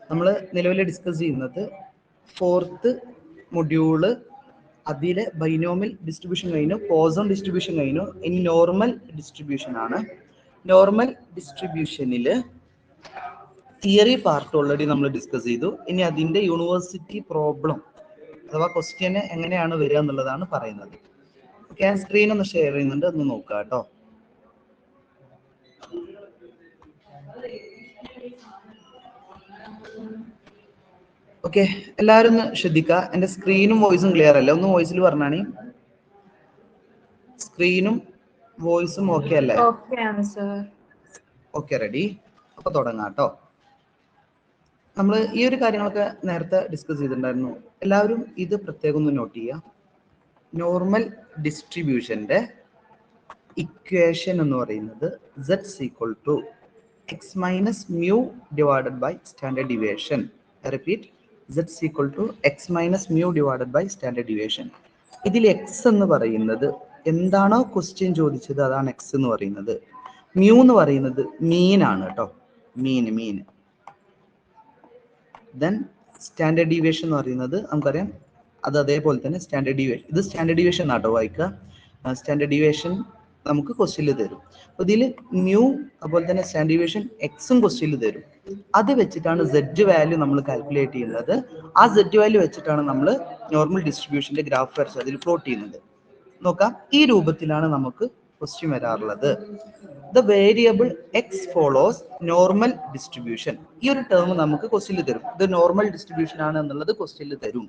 നമ്മൾ നിലവിൽ ഡിസ്കസ് ചെയ്യുന്നത് 4th മൊഡ്യൂള്, അതിലെ ബൈനോമിയൽ ഡിസ്ട്രിബ്യൂഷൻ കഴിഞ്ഞു, പോസൺ ഡിസ്ട്രിബ്യൂഷൻ കഴിഞ്ഞു. ഇനി നോർമൽ ഡിസ്ട്രിബ്യൂഷൻ ആണ്. നോർമൽ ഡിസ്ട്രിബ്യൂഷനിൽ തിയറി പാർട്ട് ഓൾറെഡി നമ്മൾ ഡിസ്കസ് ചെയ്തു. ഇനി അതിന്റെ യൂണിവേഴ്സിറ്റി പ്രോബ്ലം അഥവാ ക്വസ്റ്റ്യന് എങ്ങനെയാണ് വരിക എന്നുള്ളതാണ് പറയുന്നത്. ഓക്കെ, സ്ക്രീൻ ഒന്ന് ഷെയർ ചെയ്യുന്നുണ്ട്, ഒന്ന് നോക്കുക കേട്ടോ. ഓക്കെ, എല്ലാവരും ഒന്ന് ശ്രദ്ധിക്കുക. എന്റെ സ്ക്രീനും വോയിസും ക്ലിയർ അല്ല, ഒന്ന് വോയിസിൽ പറഞ്ഞാണി. സ്ക്രീനും വോയിസും ഓക്കെ അല്ലേ? Okay, ready. അപ്പൊ തുടങ്ങാം കേട്ടോ. നമ്മൾ ഈ ഒരു കാര്യങ്ങളൊക്കെ നേരത്തെ ഡിസ്കസ് ചെയ്തിട്ടുണ്ടായിരുന്നു. എല്ലാവരും ഇത് പ്രത്യേകം ഒന്ന് നോട്ട് ചെയ്യുക. നോർമൽ ഡിസ്ട്രിബ്യൂഷന്റെ ഇക്വേഷൻ എന്ന് പറയുന്നത് z equal to x minus mu divided by standard deviation. Repeat, z equal to x minus mu divided by standard deviation. ഇതിൽ എക്സ് എന്ന് പറയുന്നത് എന്താണോ ക്വസ്റ്റ്യൻ ചോദിച്ചത് അതാണ് എക്സ് എന്ന് പറയുന്നത്. മ്യൂ എന്ന് പറയുന്നത് മീൻ ആണ് കേട്ടോ, മീൻ. ദെൻ സ്റ്റാൻഡേർഡ് ഡീവിയേഷൻ എന്ന് പറയുന്നത് നമുക്കറിയാം, അത് അതേപോലെ തന്നെ സ്റ്റാൻഡേർഡ് ഡീവിയേഷൻ. ഇത് സ്റ്റാൻഡേർഡ് ഡീവിയേഷൻ ആട്ടോ വായിക്കുക. സ്റ്റാൻഡേർഡ് ഡീവിയേഷൻ നമുക്ക് ക്വസ്റ്റ്യനിൽ തരും. അപ്പോൾ ഇതിൽ മ്യൂ അതുപോലെ തന്നെ സ്റ്റാൻഡേർഡ് ഡീവിയേഷൻ എക്സും ക്വസ്റ്റ്യനിൽ തരും. അത് വെച്ചിട്ടാണ് സെഡ് വാല്യൂ നമ്മൾ കാൽക്കുലേറ്റ് ചെയ്യുന്നത്. ആ സെഡ് വാല്യൂ വെച്ചിട്ടാണ് നമ്മൾ നോർമൽ ഡിസ്ട്രിബ്യൂഷന്റെ ഗ്രാഫ് വരച്ച് അതിൽ പ്ലോട്ട് ചെയ്യുന്നത്. നോക്കാം, ഈ രൂപത്തിലാണ് നമുക്ക് ക്വസ്റ്റ്യൻ വരാറുള്ളത്. The variable X follows normal distribution. ഈ ഒരു ടേം നമുക്ക് ക്വസ്റ്റ്യനിൽ തരും. ഇത് നോർമൽ ഡിസ്ട്രിബ്യൂഷൻ ആണ് എന്നുള്ളത് ക്വസ്റ്റ്യനിൽ തരും.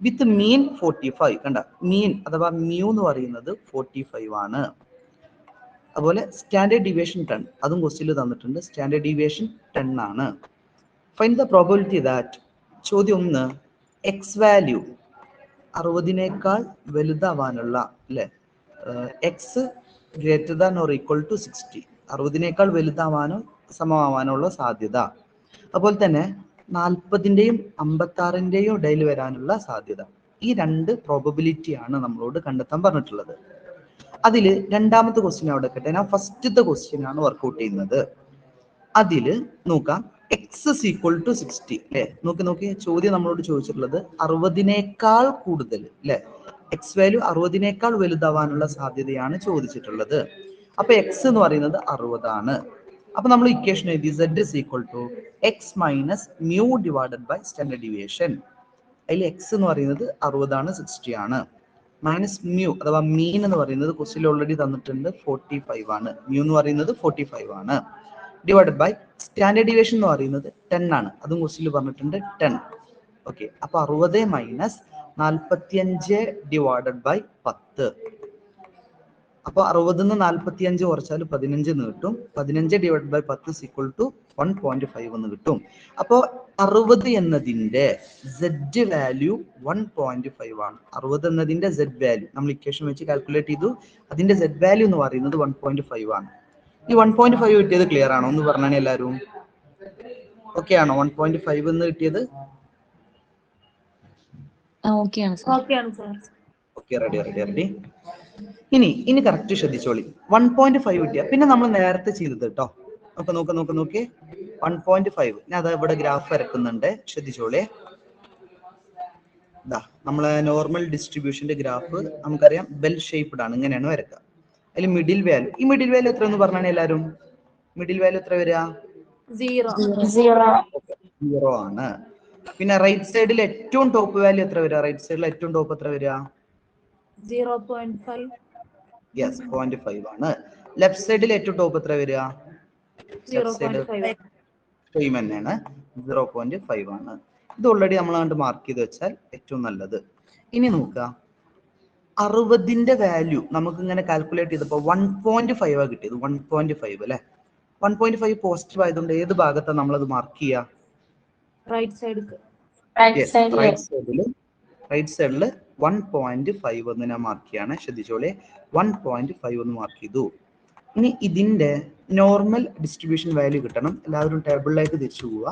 വിത്ത് മീൻ 45. കണ്ട, മീൻ അഥവാ മ്യൂ എന്ന് പറയുന്നത് 45 ആണ്. അതുപോലെ സ്റ്റാൻഡേർഡ് ഡീവിയേഷൻ 10, അതും ക്വസ്റ്റ്യനിൽ തന്നിട്ടുണ്ട്. സ്റ്റാൻഡേർഡ് ഡീവിയേഷൻ 10 ആണ്. ഫൈൻഡ് ദ പ്രോബബിലിറ്റി ദാറ്റ്, ചോദ്യം 1, എക്സ് വാല്യൂ 60നേക്കാൾ വലുതാവാനുള്ള, അല്ലെ, x greater than or equal to 60, 60നേക്കാൾ വലുതാവാനോ സമമാവാനുള്ള സാധ്യത. അതുപോലെ തന്നെ 40ന്റെയും 56ന്റെയും ഇടയിൽ വരാനുള്ള സാധ്യത. ഈ രണ്ട് പ്രോബബിലിറ്റി ആണ് നമ്മളോട് കണ്ടെത്താൻ പറഞ്ഞിട്ടുള്ളത്. അതിൽ രണ്ടാമത്തെ ക്വസ്റ്റ്യൻ അവിടെ കേട്ടെ, ഞാൻ ഫസ്റ്റത്തെ ക്വസ്റ്റ്യൻ ആണ് വർക്ക്ഔട്ട് ചെയ്യുന്നത്. അതിൽ നോക്കാം, എക്സ് ഈക്വൽ ടു 60 അല്ലെ. നോക്കി ചോദ്യം നമ്മളോട് ചോദിച്ചിട്ടുള്ളത് 60നേക്കാൾ കൂടുതൽ, അല്ലെ, എക്സ് വാല്യൂ 60നേക്കാൾ വലുതാവാനുള്ള സാധ്യതയാണ് ചോദിച്ചിട്ടുള്ളത്. അപ്പൊ എക്സ് എന്ന് പറയുന്നത് 60 ആണ്. അപ്പൊ നമ്മൾ ഇക്വേഷൻ എഴുതി, z is equal to x minus mu divided by standard deviation. അതിൽ എക്സ് എന്ന് പറയുന്നത് 60 ആണ്, 60 ആണ്. മൈനസ് മ്യൂ അഥവാ മീൻ എന്ന് പറയുന്നത് ക്വസ്റ്റ്യൻ ഓൾറെഡി തന്നിട്ടുണ്ട്, 45 ആണ്. മ്യൂ എന്ന് പറയുന്നത് 45 ആണ്. ഡിവൈഡഡ് ബൈ സ്റ്റാൻഡേർഡ് ഡീവിയേഷൻ എന്ന് പറയുന്നത് 10 ആണ്, അതും ക്വസ്റ്റ്യനിൽ പറഞ്ഞിട്ടുണ്ട് 10. ഓക്കെ, അപ്പൊ 60 മൈനസ് 45 ഡിവൈഡഡ് ബൈ 10. അപ്പൊ 60 45 കുറച്ചാൽ 15 എന്ന് കിട്ടും. 15 ഡിവൈഡ് ബൈ 10 ഈക്വൽ ടു 1.5 എന്ന് കിട്ടും. അപ്പോൾ 60 എന്നതിന്റെ z വാല്യൂ 1.5 ആണ്. 60 എന്നതിന്റെ z വാല്യൂ നമ്മൾ ഇക്വേഷൻ വെച്ച് കാൽക്കുലേറ്റ് ചെയ്തു. അതിന്റെ z വാല്യൂ എന്ന് പറയുന്നത് 1.5 ആണ്. ഈ 1.5 കിട്ടിയത് ക്ലിയർ ആണോ എന്ന് പറഞ്ഞാൽ എല്ലാവരും ഓക്കെ ആണോ? 1.5 എന്ന് കിട്ടിയത് ഓക്കെ, റെഡി. ഇനി കറക്റ്റ് ശ്രദ്ധിച്ചോളി. 1.5 കിട്ടിയ പിന്നെ നമ്മൾ നേരത്തെ ചെയ്തത് കേട്ടോ. നോക്ക് 1.5. ഞാൻ അത് ഇവിടെ ഗ്രാഫ് വരക്കുന്നുണ്ട്, ശ്രദ്ധിച്ചോളേ. നമ്മളെ നോർമൽ ഡിസ്ട്രിബ്യൂഷന്റെ ഗ്രാഫ് നമുക്കറിയാം ബെൽ ഷേപ്ഡ് ആണ്, ഇങ്ങനെയാണ് വരക്കുക. അതിൽ മിഡിൽ വാല്യൂ, ഈ മിഡിൽ വാല്യൂ എത്ര എന്ന് പറഞ്ഞാണ് എല്ലാവരും? മിഡിൽ വാല്യൂ എത്ര വരിക? 0 ആണ്. പിന്നെ റൈറ്റ് സൈഡിൽ ഏറ്റവും ടോപ്പ് വാല്യൂ എത്ര വരിക? റൈറ്റ് സൈഡിൽ ഏറ്റവും ടോപ്പ് എത്ര വരിക? 0.5. യെസ്, 0.5 ആണ്. ലെഫ്റ്റ് സൈഡിൽ ഏറ്റവും ടോപ്പ് എത്ര വരിക? 0.5. സെയിം തന്നെയാണ്, 0.5 ആണ്. ഇത് ഓൾറെഡി നമ്മൾ കണ്ട് മാർക്ക് ചെയ്ത് വെച്ചാൽ ഏറ്റവും നല്ലത്. ഇനി നോക്കുക, 60ന്റെ വാല്യൂ നമുക്ക് ഇങ്ങനെ കാൽക്കുലേറ്റ് ചെയ്തപ്പോൾ 1.5 ആണ് കിട്ടിയത്. 1.5 അല്ലെ. 1.5 പോസിറ്റീവ് ആയതുകൊണ്ട് ഏത് ഭാഗത്താണ് നമ്മളത് മാർക്ക് ചെയ്യുക? റൈറ്റ് സൈഡിൽ 1.5 എന്ന് ഞാൻ മാർക്ക് ചെയ്യാണ്, ശ്രദ്ധിച്ചോളെ. 1.5 എന്ന് മാർക്ക് ചെയ്തു. ഇനി ഇതിന്റെ നോർമൽ ഡിസ്ട്രിബ്യൂഷൻ വാല്യൂ കിട്ടണം. എല്ലാവരും ടേബിളിലേക്ക് തിരിച്ചു പോവുക.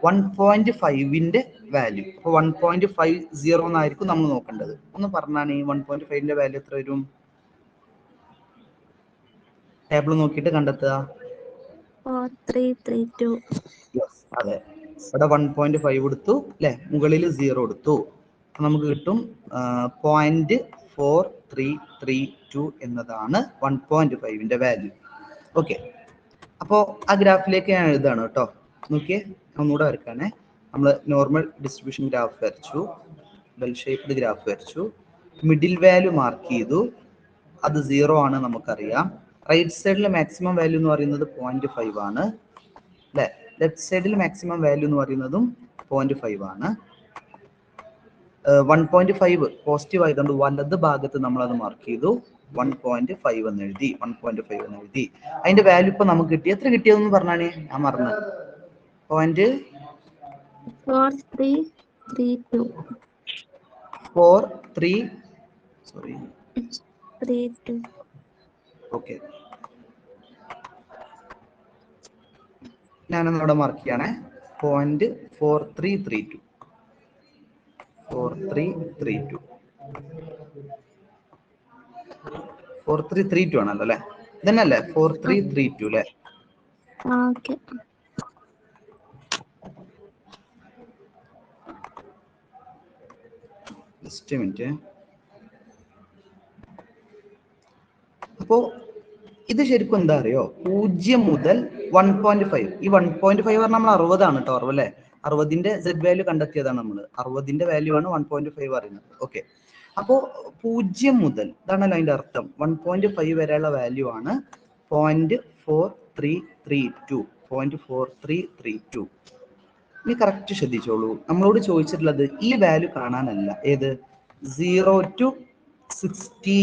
1.5ന്റെ വാല്യൂ, അപ്പൊ 1.50 എന്നായിരിക്കും നമ്മൾ നോക്കേണ്ടത്. ഒന്ന് പറഞ്ഞാണ്, ഈ 1.5ന്റെ വാല്യൂ എത്ര വരും? ടേബിൾ നോക്കിയിട്ട് കണ്ടെത്തുക. 4332. അതെ, ഇവിടെ 1.5 എടുത്തു അല്ലെ, മുകളിൽ 0 എടുത്തു. നമുക്ക് കിട്ടും 0.4332 എന്നതാണ് 1.5ന്റെ വാല്യൂ. ഓക്കെ, അപ്പോ ആ ഗ്രാഫിലേക്ക് ഞാൻ എഴുതാണ് കേട്ടോ. നോക്കിയേ, ഒന്നുകൂടെ വരക്കാനേ. നമ്മൾ നോർമൽ ഡിസ്ട്രിബ്യൂഷൻ ഗ്രാഫ് വരച്ചു, ബെൽ ഷേപ്ഡ് ഗ്രാഫ് വരച്ചു, മിഡിൽ വാല്യൂ മാർക്ക് ചെയ്തു, അത് 0 ആണ് നമുക്കറിയാം. റൈറ്റ് സൈഡിൽ മാക്സിമം വാല്യൂ എന്ന് പറയുന്നത് 0.5 ആണ് അല്ലെ. ലെഫ്റ്റ് സൈഡിൽ മാക്സിമം വാല്യൂ എന്ന് പറയുന്നതും 0.5 ആണ്. 1.5 പോസിറ്റീവ് ആയതുകൊണ്ട് വലത് ഭാഗത്ത് നമ്മൾ അത് മാർക്ക് ചെയ്തു, 1.5 എന്ന് എഴുതി, 1.5 എന്ന് എഴുതി. അതിന്റെ വാല്യൂ ഇപ്പൊ നമുക്ക് കിട്ടി. എത്ര കിട്ടിയതെന്ന് പറഞ്ഞാണ് ഞാൻ മറന്നത്. 0.4332. സോറി 32. ഓക്കെ, ഞാനൊന്ന് ഇവിടെ മാർക്ക് ചെയ്യണേ. 0.4332. 4332 ആണല്ലോ അല്ലെ, ഇതന്നെയല്ലേ 4332 അല്ലെ. Okay, just minute. അപ്പോ ഇത് ശരിക്കും എന്താ അറിയോ, 0 മുതൽ 1.5. ഈ 1.5 പറഞ്ഞാൽ നമ്മൾ 60 ആണ് കേട്ടോ, 60 അല്ലെ. 60ന്റെ സെഡ് വാല്യൂ കണ്ടെത്തിയതാണ് നമ്മൾ. 60ന്റെ വാല്യൂ ആണ് 1.5 പറയുന്നത്. ഓക്കെ, അപ്പോ 0 മുതൽ, ഇതാണല്ലോ അതിന്റെ അർത്ഥം, 1.5 വരെയുള്ള വാല്യൂ ആണ് 0.4332. 0.4332. ഇനി കറക്റ്റ് ശ്രദ്ധിച്ചോളൂ, നമ്മളോട് ചോദിച്ചിട്ടുള്ളത് ഈ വാല്യൂ കാണാനല്ല. ഏത് 0 to 60,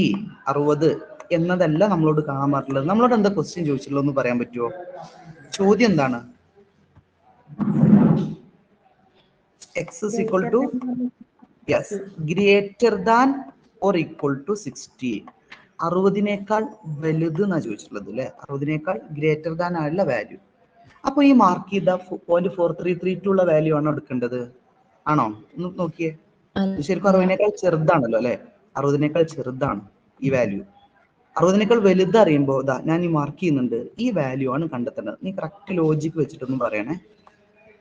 60 എന്നതല്ല നമ്മളോട് കാണാൻ പറ്റുള്ളത്. നമ്മളോട് എന്താ ക്വസ്റ്റ്യൻ ചോദിച്ചിട്ടുള്ളത് എന്ന് പറയാൻ പറ്റുമോ? ചോദ്യം എന്താണ്? X is equal to, yes, greater than or equal to 60. 60നേക്കാൾ വലുത് എന്നാ ചോദിച്ചിട്ടുള്ളത് അല്ലെ. 60നേക്കാൾ ഗ്രേറ്റർ ദാൻ ആയുള്ള വാല്യൂ. അപ്പൊ ഈ മാർക്ക് ചെയ്ത 0.4332 ഉള്ള വാല്യൂ ആണോ എടുക്കേണ്ടത്? ആണോ? ഒന്ന് നോക്കിയേ. ശരിക്കും 60നേക്കാൾ ചെറുതാണല്ലോ അല്ലെ. 60നേക്കാൾ ചെറുതാണ് ഈ വാല്യൂ. 60നേക്കാൾ വലുത് അറിയുമ്പോ ഇതാ ഞാൻ ഈ മാർക്ക് ചെയ്യുന്നുണ്ട്, ഈ വാല്യൂ ആണ് കണ്ടെത്തേണ്ടത്. നീ കറക്റ്റ് ലോജിക്ക് വെച്ചിട്ടൊന്നും പറയണേ.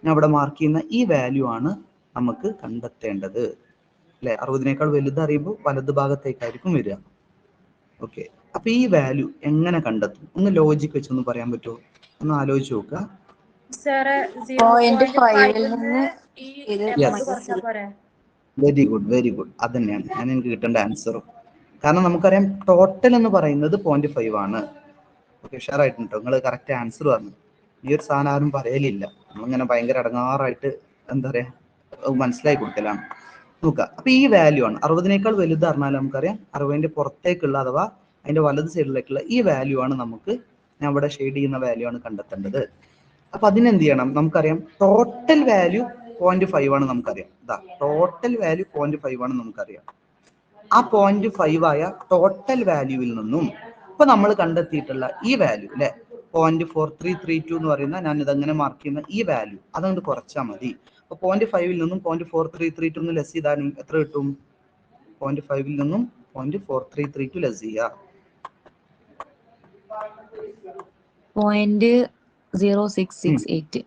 ഞാൻ ഇവിടെ മാർക്ക് ചെയ്യുന്ന ഈ വാല്യൂ ആണ് നമുക്ക് കണ്ടെത്തേണ്ടത് അല്ലെ. 60നേക്കാൾ വലുത് അറിയുമ്പോൾ വലത് ഭാഗത്തേക്കായിരിക്കും വരിക. ഓക്കെ, അപ്പൊ ഈ വാല്യൂ എങ്ങനെ കണ്ടെത്തും? ഒന്ന് ലോജിക്ക് വെച്ചൊന്ന് പറയാൻ പറ്റുമോ? ഒന്ന് ആലോചിച്ച് നോക്കുക. Very good, very good. അത് തന്നെയാണ് ഞാൻ എനിക്ക് കിട്ടേണ്ട ആൻസറും. കാരണം നമുക്കറിയാം ടോട്ടൽ എന്ന് പറയുന്നത് 0.5 ആണ്. ഓക്കെ, ഉഷാറായിട്ടുണ്ട്. നിങ്ങൾ കറക്റ്റ് ആൻസർ പറഞ്ഞു. ഈ ഒരു സാധനം ആരും പറയലില്ല. നമ്മളിങ്ങനെ ഭയങ്കര അടങ്ങാറായിട്ട് എന്താ പറയാ മനസ്സിലാക്കി കൊടുക്കലാണ്. നോക്കുക, അപ്പൊ ഈ വാല്യൂ ആണ് 60നേക്കാൾ വലുത് പറഞ്ഞാൽ നമുക്കറിയാം 60ന്റെ പുറത്തേക്കുള്ള അഥവാ അതിന്റെ വലത് സൈഡിലേക്കുള്ള ഈ വാല്യൂ ആണ് നമുക്ക്, ഞാൻ ഇവിടെ ഷെയ്ഡ് ചെയ്യുന്ന വാല്യൂ ആണ് കണ്ടെത്തേണ്ടത്. അപ്പൊ അതിനെന്ത് ചെയ്യണം? നമുക്കറിയാം ടോട്ടൽ വാല്യൂ 0.5 ആണ് നമുക്കറിയാം. ഇതാ ടോട്ടൽ വാല്യൂ 0.5 ആണ് നമുക്കറിയാം. ആ 0.5 ആയ ടോട്ടൽ വാല്യൂവിൽ നിന്നും ഇപ്പൊ നമ്മൾ കണ്ടെത്തിയിട്ടുള്ള ഈ വാല്യൂ അല്ലെ, 0.4332 എന്ന് പറയുന്ന, ഞാൻ ഇതങ്ങനെ മാർക്ക് ചെയ്യുന്ന ഈ വാല്യൂ അതുകൊണ്ട് കുറച്ചാൽ മതി. അപ്പൊ 0.5ൽ നിന്നും 0.4332 ലെസ് ചെയ്താൽ എത്ര കിട്ടും? 0.5ൽ നിന്നും 0.4332 ലെസ് ചെയ്യുക. 0.0668.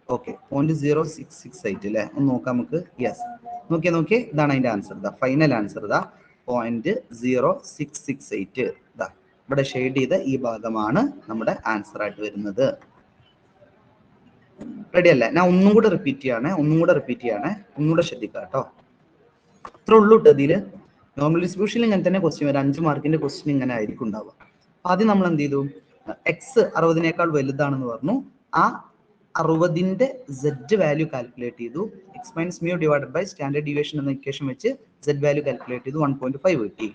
ഓക്കെ, 0.0668 അല്ലെ. ഒന്ന് നോക്കാം നമുക്ക്. യെസ്, നോക്കിയേ, ഇതാണ് അതിന്റെ ആൻസർ. ഇതാ ഫൈനൽ ആൻസർ ഇതാ 0.0668. ഇതാ ഇവിടെ ഷെയ്ഡ് ചെയ്ത ഈ ഭാഗമാണ് നമ്മുടെ ആൻസർ ആയിട്ട് വരുന്നത്. റെഡി അല്ലേ? ഞാൻ ഒന്നും കൂടെ റിപ്പീറ്റ് ചെയ്യണേ, ഒന്നുകൂടെ ശ്രദ്ധിക്കുക കേട്ടോ. ഇത്ര ഉള്ളൂ കേട്ടോ. ഇതില് നോർമൽ ഡിസ്ട്രിബ്യൂഷനിൽ ഇങ്ങനെ തന്നെ ക്വസ്റ്റ്യൻ വരും. 5 മാർക്കിന്റെ ക്വസ്റ്റ്യൻ ഇങ്ങനെ ആയിരിക്കും ഉണ്ടാവുക. ആദ്യം നമ്മൾ എന്ത് ചെയ്തു? എക്സ് 60നേക്കാൾ വലുതാണെന്ന് പറഞ്ഞു. ആ 60ന്റെ സെഡ് വാല്യൂ കാൽക്കുലേറ്റ് ചെയ്തു. X minus mu divided by standard deviation എന്ന ഇക്വേഷൻ വെച്ച് സെഡ് വാല്യൂ കാൽക്കുലേറ്റ് ചെയ്തു. 1.5 കിട്ടി.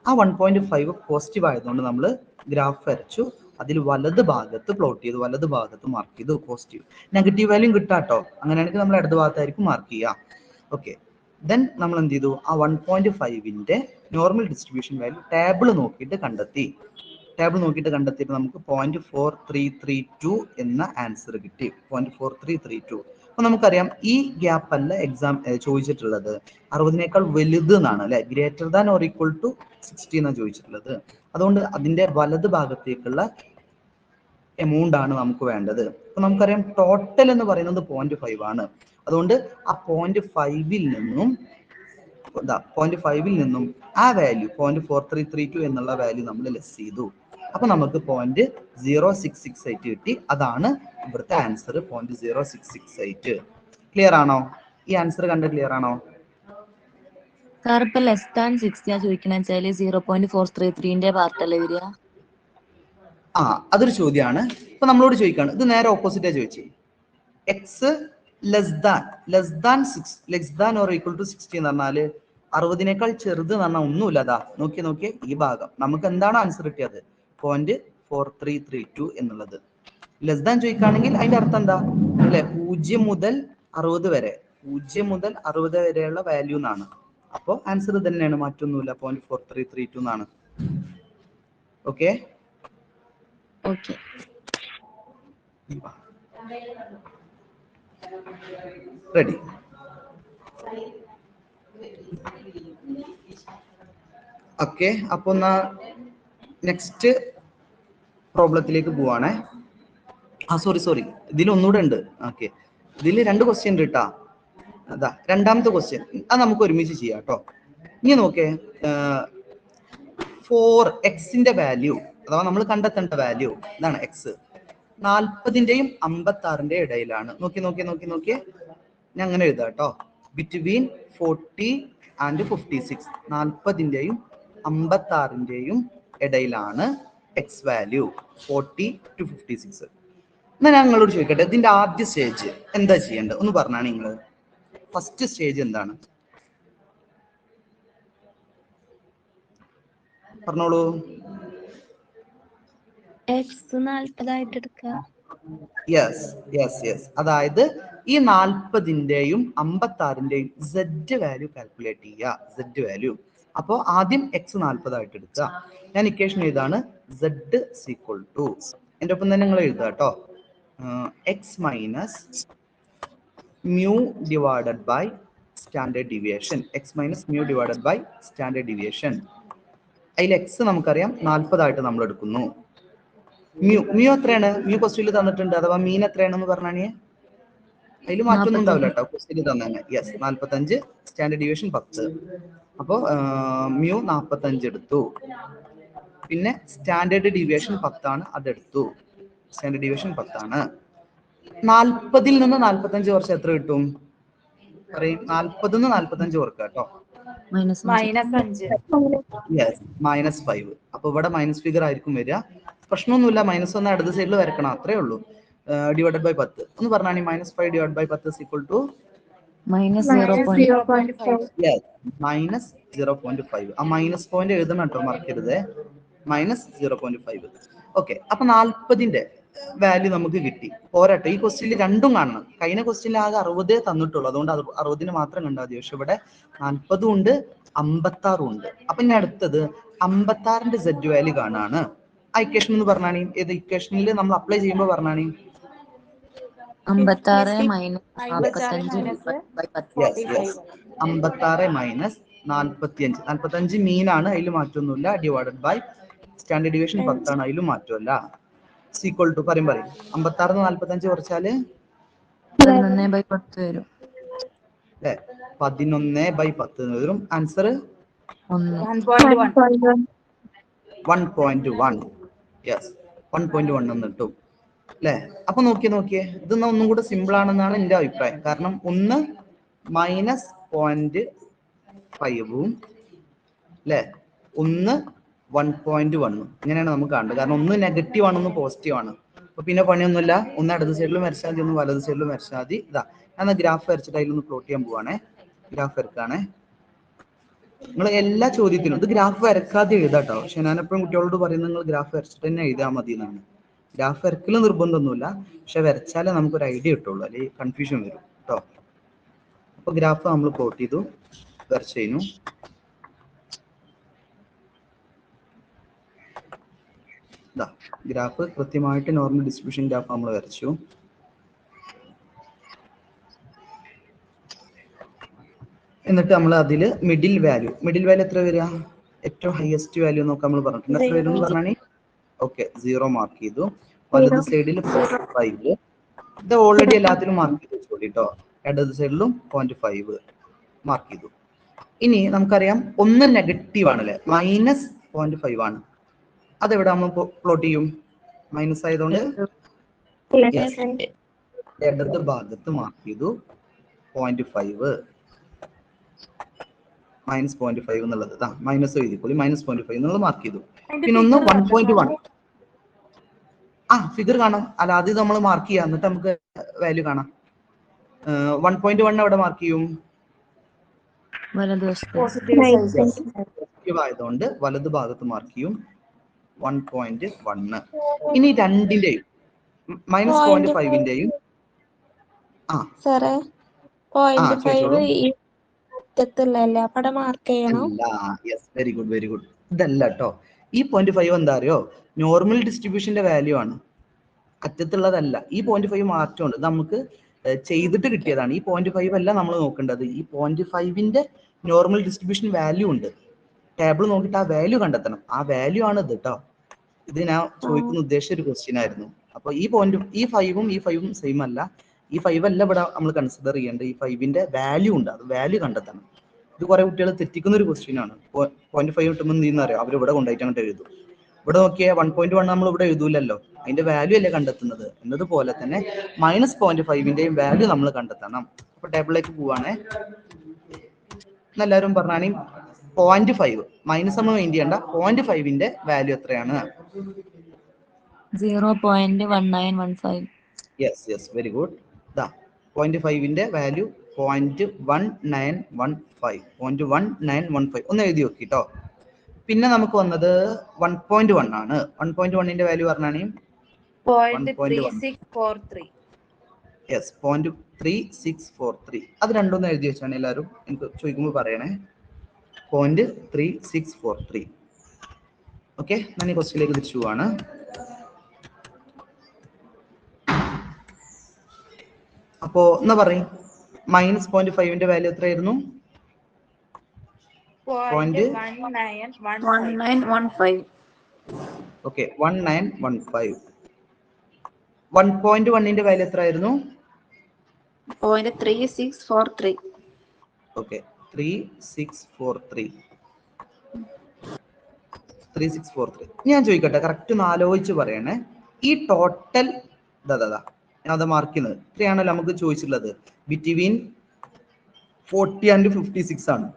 ആ 1.5 പോസിറ്റീവ് ആയതുകൊണ്ട് നമ്മൾ ഗ്രാഫ് വരച്ചു. അതിൽ വലത് ഭാഗത്ത് പ്ലോട്ട് ചെയ്തു, വലത് ഭാഗത്ത് മാർക്ക് ചെയ്തു പോസിറ്റീവ്. Negative value കിട്ടാട്ടോ. അങ്ങനെയാണെങ്കിൽ നമ്മൾ ഇടത് ഭാഗത്തായിരിക്കും മാർക്ക് ചെയ്യുക. ഓക്കെ, ദെൻ നമ്മൾ എന്ത് ചെയ്തു? ആ 1.5ന്റെ നോർമൽ ഡിസ്ട്രിബ്യൂഷൻ വാല്യൂ ടേബിൾ നോക്കിയിട്ട് കണ്ടെത്തിയിട്ട് നമുക്ക് 0.4332 എന്ന ആൻസർ കിട്ടി. 0.4332. അപ്പൊ നമുക്കറിയാം ഈ ഗ്യാപ്പ് അല്ല എക്സാം ചോദിച്ചിട്ടുള്ളത്, 60നേക്കാൾ വലുത് എന്നാണ് അല്ലെ. Greater than or equal to 60 എന്നാണ് ചോദിച്ചിട്ടുള്ളത്. അതുകൊണ്ട് അതിന്റെ വലത് ഭാഗത്തേക്കുള്ള എമൗണ്ട് ആണ് നമുക്ക് വേണ്ടത്. അപ്പൊ നമുക്കറിയാം ടോട്ടൽ എന്ന് പറയുന്നത് 0.5 ആണ്. അതുകൊണ്ട് ആ 0.5-ൽ നിന്നും 0.5-ൽ നിന്നും ആ വാല്യൂ 0.4332 എന്നുള്ള വാല്യൂ നമ്മൾ ലെസ് ചെയ്തു. അപ്പൊ നമുക്ക് 0.0668 കിട്ടി. അതാണ് ഇവിടുത്തെ ആൻസർ 0.0668. ക്ലിയർ ആണോ? ഈ ആൻസർ കണ്ട് ക്ലിയർ ആണോ? സാർ ഇപ്പൊ ലെസ് ദാൻ 60 ചോദിക്കണ വെച്ചാല് 0.433ന്റെ പാർട്ടല്ലേ വരിക? ആ, അതൊരു ചോദ്യമാണ്. ഇപ്പൊ നമ്മളോട് ചോദിക്കാണ്, ഇത് നേരെ ഓപ്പോസിറ്റാ ചോദിച്ചേ. X less than or equal to 60 എന്ന് പറഞ്ഞാല് 60-നേക്കാൾ ചെറുത് എന്ന് പറഞ്ഞാൽ ഒന്നുമില്ല. അതാ നോക്കിയേ ഈ ഭാഗം നമുക്ക് എന്താണ് ആൻസർ കിട്ടിയത്? 0.4332 എന്നുള്ളത്. ലെസ് ദാൻ ചോദിക്കുകയാണെങ്കിൽ അതിന്റെ അർത്ഥം എന്താ അല്ലെ? 0 മുതൽ 60 വരെ, 0 മുതൽ 60 വരെയുള്ള വാല്യൂ എന്നാണ്. അപ്പോൾ ആൻസർ തന്നെയാണ്, മാറ്റൊന്നുമില്ല, 0.4332 എന്നാണ്. Okay okay. റെഡി. ഓക്കെ, അപ്പൊ എന്നാ നെക്സ്റ്റ് പ്രോബ്ലത്തിലേക്ക് പോവാണേ. സോറി, ഇതിൽ ഒന്നുകൂടെ ഉണ്ട്. ഓക്കെ, ഇതിൽ 2 ക്വസ്റ്റ്യൻ ഉണ്ട് കേട്ടാ. അതാ രണ്ടാമത്തെ ക്വസ്റ്റ്യൻ, അത് നമുക്ക് ഒരുമിച്ച് ചെയ്യാം കേട്ടോ. ഇനി നോക്കേ, 4x-ന്റെ വാല്യൂ അഥവാ നമ്മൾ കണ്ടെത്തേണ്ട വാല്യൂ ഇതാണ്. എക്സ് 40-ന്റെയും 56-ന്റെയും ഇടയിലാണ്. നോക്കിയേ ഞാൻ അങ്ങനെ എഴുതാം കേട്ടോ. ബിറ്റ്വീൻ 40 ആൻഡ് 56, 40-ന്റെയും 56-ന്റെയും ഇടയിലാണ് എക്സ് വാല്യൂ 40 to 56. എന്നാ ഞാൻ നിങ്ങളോട് ചോദിക്കട്ടെ, ഇതിന്റെ ആദ്യ സ്റ്റേജ് എന്താ ചെയ്യേണ്ടത് ഒന്ന് പറഞ്ഞാണ് നിങ്ങൾ. ഫസ്റ്റ് സ്റ്റേജ് എന്താണ്? പറഞ്ഞോളൂ. എക്സ് 40 എടുക്കുക. യെസ്. അതായത് ഈ 40-ന്റെയും 56-ന്റെയും Z വാല്യൂ കാൽക്കുലേറ്റ് ചെയ്യുക. Z value. അപ്പോൾ ആദ്യം എക്സ് 40 ആയിട്ട് എടുക്കുക. ഞാൻ ഇക്വേഷൻ എഴുതാണ്. Z = എൻ്റെ ഒപ്പം തന്നെ നിങ്ങൾ എഴുതുക കേട്ടോ. X minus mu divided by standard deviation. X minus mu divided by standard deviation. അതിൽ എക്സ് നമുക്കറിയാം 40 ആയിട്ട് നമ്മൾ എടുക്കുന്നു. മ്യൂ എത്രയാണ്? മ്യൂ ക്വസ്റ്റ്യനിൽ തന്നിട്ടുണ്ട്. അഥവാ മീൻ എത്രയാണെന്ന് പറഞ്ഞാണേ. അതിൽ മാറ്റൊന്നും ഉണ്ടാവില്ല കേട്ടോ, ക്വസ്റ്റ്യനിൽ തന്നെ. യെസ്, 45. Standard deviation 10. അപ്പോൾ മ്യൂ 45 എടുത്തു. പിന്നെ സ്റ്റാൻഡേർഡ് ഡീവിയേഷൻ 10 ആണ്, അതെടുത്തു. സ്റ്റാൻഡേർഡ് ഡീവിയേഷൻ 10 ആണ്. 40-ൽ നിന്ന് 45 കുറച്ച് എത്ര കിട്ടും? പറയും. 40-ന്ന് 45 കുറക്കുക കേട്ടോ. -5. അപ്പൊ ഇവിടെ മൈനസ് ഫിഗർ ആയിരിക്കും വരിക. പ്രശ്നമൊന്നുമില്ല, -1 ഇടത് സൈഡിൽ വരക്കണം, അത്രേ ഉള്ളൂ. ഡിവൈഡഡ് ബൈ 10 എന്ന് പറഞ്ഞാൽ -5 ഡിവൈഡ് ബൈ 10 = -0.5. ആ മൈനസ് പോയിന്റ് എഴുതണം കേട്ടോ, മറക്കരുത്. -0.5. ഓക്കെ, അപ്പൊ 40-ന്റെ വാല്യൂ നമുക്ക് കിട്ടി. പോരാട്ടെ, ഈ ക്വസ്റ്റ്യനിൽ രണ്ടും കാണണം. കഴിഞ്ഞ ക്വസ്റ്റ്യനിൽ ആകെ 60 തന്നിട്ടുള്ളൂ, അതുകൊണ്ട് 60-ന് മാത്രം കണ്ടാൽ മതി. പക്ഷെ ഇവിടെ 40 ഉണ്ട്, 56 ഉണ്ട്. അപ്പൊ ഇനി അടുത്തത് 56-ന്റെ Z വാല്യൂ കാണാണ്. ആ ഇക്വേഷൻ എന്ന് പറഞ്ഞാണി, ഏത് ഇക്വേഷനിൽ നമ്മൾ അപ്ലൈ ചെയ്യുമ്പോൾ പറഞ്ഞാണി? 56 - 45 45 മീനാണ്, അതിൽ മാറ്റമൊന്നുമില്ല. ഡിവൈഡഡ് ബൈ സ്റ്റാൻഡേർഡ് ഡീവിയേഷൻ 10 ആണ്, അതിലും മാറ്റമല്ല. സീക്വൽ ടു പറയും 56-ന്ന് 45 കുറച്ചാല് 11/10 വരും. 11/10 വരും. ആൻസർ 1.1. യെസ്, 1.1 എന്ന് കിട്ടും അല്ലെ? അപ്പൊ നോക്കിയേ, ഇത് ഒന്നും കൂടെ സിമ്പിൾ ആണെന്നാണ് എന്റെ അഭിപ്രായം. കാരണം ഒന്ന് -0.5-ഉം അല്ലെ, ഒന്ന് 1.1. ഇങ്ങനെയാണ് നമുക്ക് കാണേണ്ടത്. കാരണം ഒന്ന് നെഗറ്റീവ് ആണ്, ഒന്ന് പോസിറ്റീവ് ആണ്. അപ്പൊ പിന്നെ പണിയൊന്നുമില്ല, ഒന്ന് ഇടത് സൈഡിലും വരച്ചാൽ മതി, ഒന്ന് വലത് സൈഡിലും വരച്ചാൽ മതി. ഇതാ ഞാൻ ഗ്രാഫ് വരച്ചിട്ട് അതിലൊന്ന് പ്ലോട്ട് ചെയ്യാൻ പോവാണേ. ഗ്രാഫ് വരക്കാണേ. നിങ്ങൾ എല്ലാ ചോദ്യത്തിനും ഇത് ഗ്രാഫ് വരക്കാതെ എഴുതാട്ടോ. പക്ഷെ ഞാൻ എപ്പോഴും കുട്ടികളോട് പറയുന്നത് നിങ്ങൾ ഗ്രാഫ് വരച്ചിട്ട് തന്നെ എഴുതാൽ മതി എന്നാണ്. ഗ്രാഫ് വരക്കൽ നിർബന്ധമൊന്നുമില്ല, പക്ഷെ വരച്ചാലേ നമുക്കൊരു ഐഡിയ കിട്ടുള്ളൂ, അല്ലെങ്കിൽ കൺഫ്യൂഷൻ വരും കേട്ടോ. അപ്പൊ ഗ്രാഫ് നമ്മൾ പ്ലോട്ട് ചെയ്തു, വരച്ചു കഴിഞ്ഞു. ഗ്രാഫ് കൃത്യമായിട്ട് നോർമൽ ഡിസ്ട്രിബ്യൂഷൻ ഗ്രാഫ് നമ്മൾ വരച്ചു. എന്നിട്ട് നമ്മൾ അതിൽ മിഡിൽ വാല്യൂ എത്ര വരിക? ഏറ്റവും ഹയസ്റ്റ് വാല്യൂ നോക്കാൻ നമ്മൾ പറഞ്ഞിട്ടുണ്ട്. എത്ര വരും എന്ന് പറഞ്ഞാൽ ഓക്കെ 0 മാർക്ക് ചെയ്തു. വലത് സൈഡിൽ 5, ഇത് ഓൾറെഡി എല്ലാത്തിലും മാർക്ക് ചെയ്ത് വെച്ചോളൂ കേട്ടോ. ഇടത് സൈഡിലും 0.5 മാർക്ക് ചെയ്തു. ഇനി നമുക്കറിയാം ഒന്ന് നെഗറ്റീവ് ആണ് അല്ലെ, -0.5 ആണ്. അതെവിടെ നമ്മൾ പ്ലോട്ട് ചെയ്യും? മൈനസ് ആയതുകൊണ്ട് ഇടത് ഭാഗത്ത് മാർക്ക് ചെയ്തു 0.5 -0.5 എന്നുള്ളത് മൈനസ് എഴുതിക്കോളി. -0.5 എന്നുള്ളത് മാർക്ക് ചെയ്തു. പിന്നെ ഒന്ന് 1.1 ഫിഗർ കാണാം. അല്ല അത് നമ്മൾ മാർക്ക് ചെയ്യാം, എന്നിട്ട് നമുക്ക് വാല്യൂ കാണാം. 1.1 എവിടെ മാർക്ക് ചെയ്യും? പോസിറ്റീവ് ആയതുകൊണ്ട് വലത് ഭാഗത്ത് മാർക്ക് ചെയ്യും 1.1. ഇനി രണ്ടിന്റെയും -0.5ന്റെയും വെരി ഗുഡ് വെരി ഗുഡ്. ഇതല്ല കേട്ടോ, ഈ 0.5 എന്താ അറിയോ? നോർമൽ ഡിസ്ട്രിബ്യൂഷന്റെ വാല്യൂ ആണ്, അറ്റത്തുള്ളതല്ല. ഈ 0.5 മാറ്റമുണ്ട്, നമുക്ക് ചെയ്തിട്ട് കിട്ടിയതാണ്. ഈ 0.5 അല്ല നമ്മൾ നോക്കേണ്ടത്. ഈ 0.5ന്റെ നോർമൽ ഡിസ്ട്രിബ്യൂഷൻ വാല്യൂ ഉണ്ട്. ടേബിൾ നോക്കിയിട്ട് ആ വാല്യൂ കണ്ടെത്തണം. ആ വാല്യൂ ആണ് ഇത് കേട്ടോ. ഇത് ഞാൻ ചോദിക്കുന്ന ഉദ്ദേശിച്ച ഒരു ക്വസ്റ്റ്യൻ ആയിരുന്നു. അപ്പൊ ഈ 5ഉം ഈ 5ഉം സെയിം അല്ല. ഈ 5 അല്ല ഇവിടെ നമ്മൾ കൺസിഡർ ചെയ്യേണ്ടത്. ഈ 5ന്റെ വാല്യൂ ഉണ്ട്, അത് വാല്യൂ കണ്ടെത്തണം. ഇത് കുറെ കുട്ടികൾ തെറ്റിക്കുന്ന ഒരു ക്വസ്റ്റ്യൻ ആണ്. 0.5 കിട്ടുമ്പോൾ എന്ത് ചെയ്യുന്ന അറിയാം? അവർ ഇവിടെ കൊണ്ടുപോയിട്ട് അങ്ങോട്ട് എഴുതും. ഇവിടെ നോക്കിയാൽ 1.1 നമ്മൾ ഇവിടെ എഴുതൂലല്ലോ, അതിന്റെ വാല്യൂ അല്ലേ കണ്ടെത്തുന്നത്. എന്നതുപോലെ തന്നെ -0.5ന്റെയും വാല്യൂ നമ്മൾ കണ്ടെത്തണം. അപ്പൊ ടേബിളിലേക്ക് പോവാണേ. എല്ലാവരും പറഞ്ഞാണി 0.5 മൈനസ് നമ്മൾ മെയിൻ ചെയ്യണ്ട. 0.5ന്റെ വാല്യൂ എത്രയാണ്? 0.1915. Yes yes very good. 0.5ന്റെ വാല്യൂ 0.1915. ഒന്ന് എഴുതി നോക്കിട്ടോ. പിന്നെ നമുക്ക് വന്നത് 1.1 ആണ്. 1.1ന്റെ വാല്യൂ പറഞ്ഞാണി 0.3643. യെസ് 0.3643. അത് രണ്ടൊന്നും എഴുതി വെച്ചാണ് എല്ലാവരും. എനിക്ക് ചോദിക്കുമ്പോൾ പറയണേ. 0.3643. ഓക്കെ, ഞാൻ ഈ ക്വസ്റ്റ്യനിലേക്ക് തിരിച്ചു പോവാണ്. അപ്പോ എന്നാ പറയും, -0.5ന്റെ വാല്യൂ എത്രയായിരുന്നു? 1915. ഓക്കെ 1915. 1.1ന്റെ വാല്യൂ എത്രയായിരുന്നു? 0.3643. ഓക്കെ 3643. ഞാൻ ചോദിക്കട്ടെ, കറക്റ്റ് ഒന്ന് ആലോചിച്ച് പറയണേ. ഈ ടോട്ടൽ ഞാൻ അത് മാർക്ക് ചെയ്യുന്നത് ഇത്രയാണല്ലോ നമുക്ക് ചോദിച്ചിട്ടുള്ളത്. ബിറ്റ്വീൻ 40 and 56 ആണ്.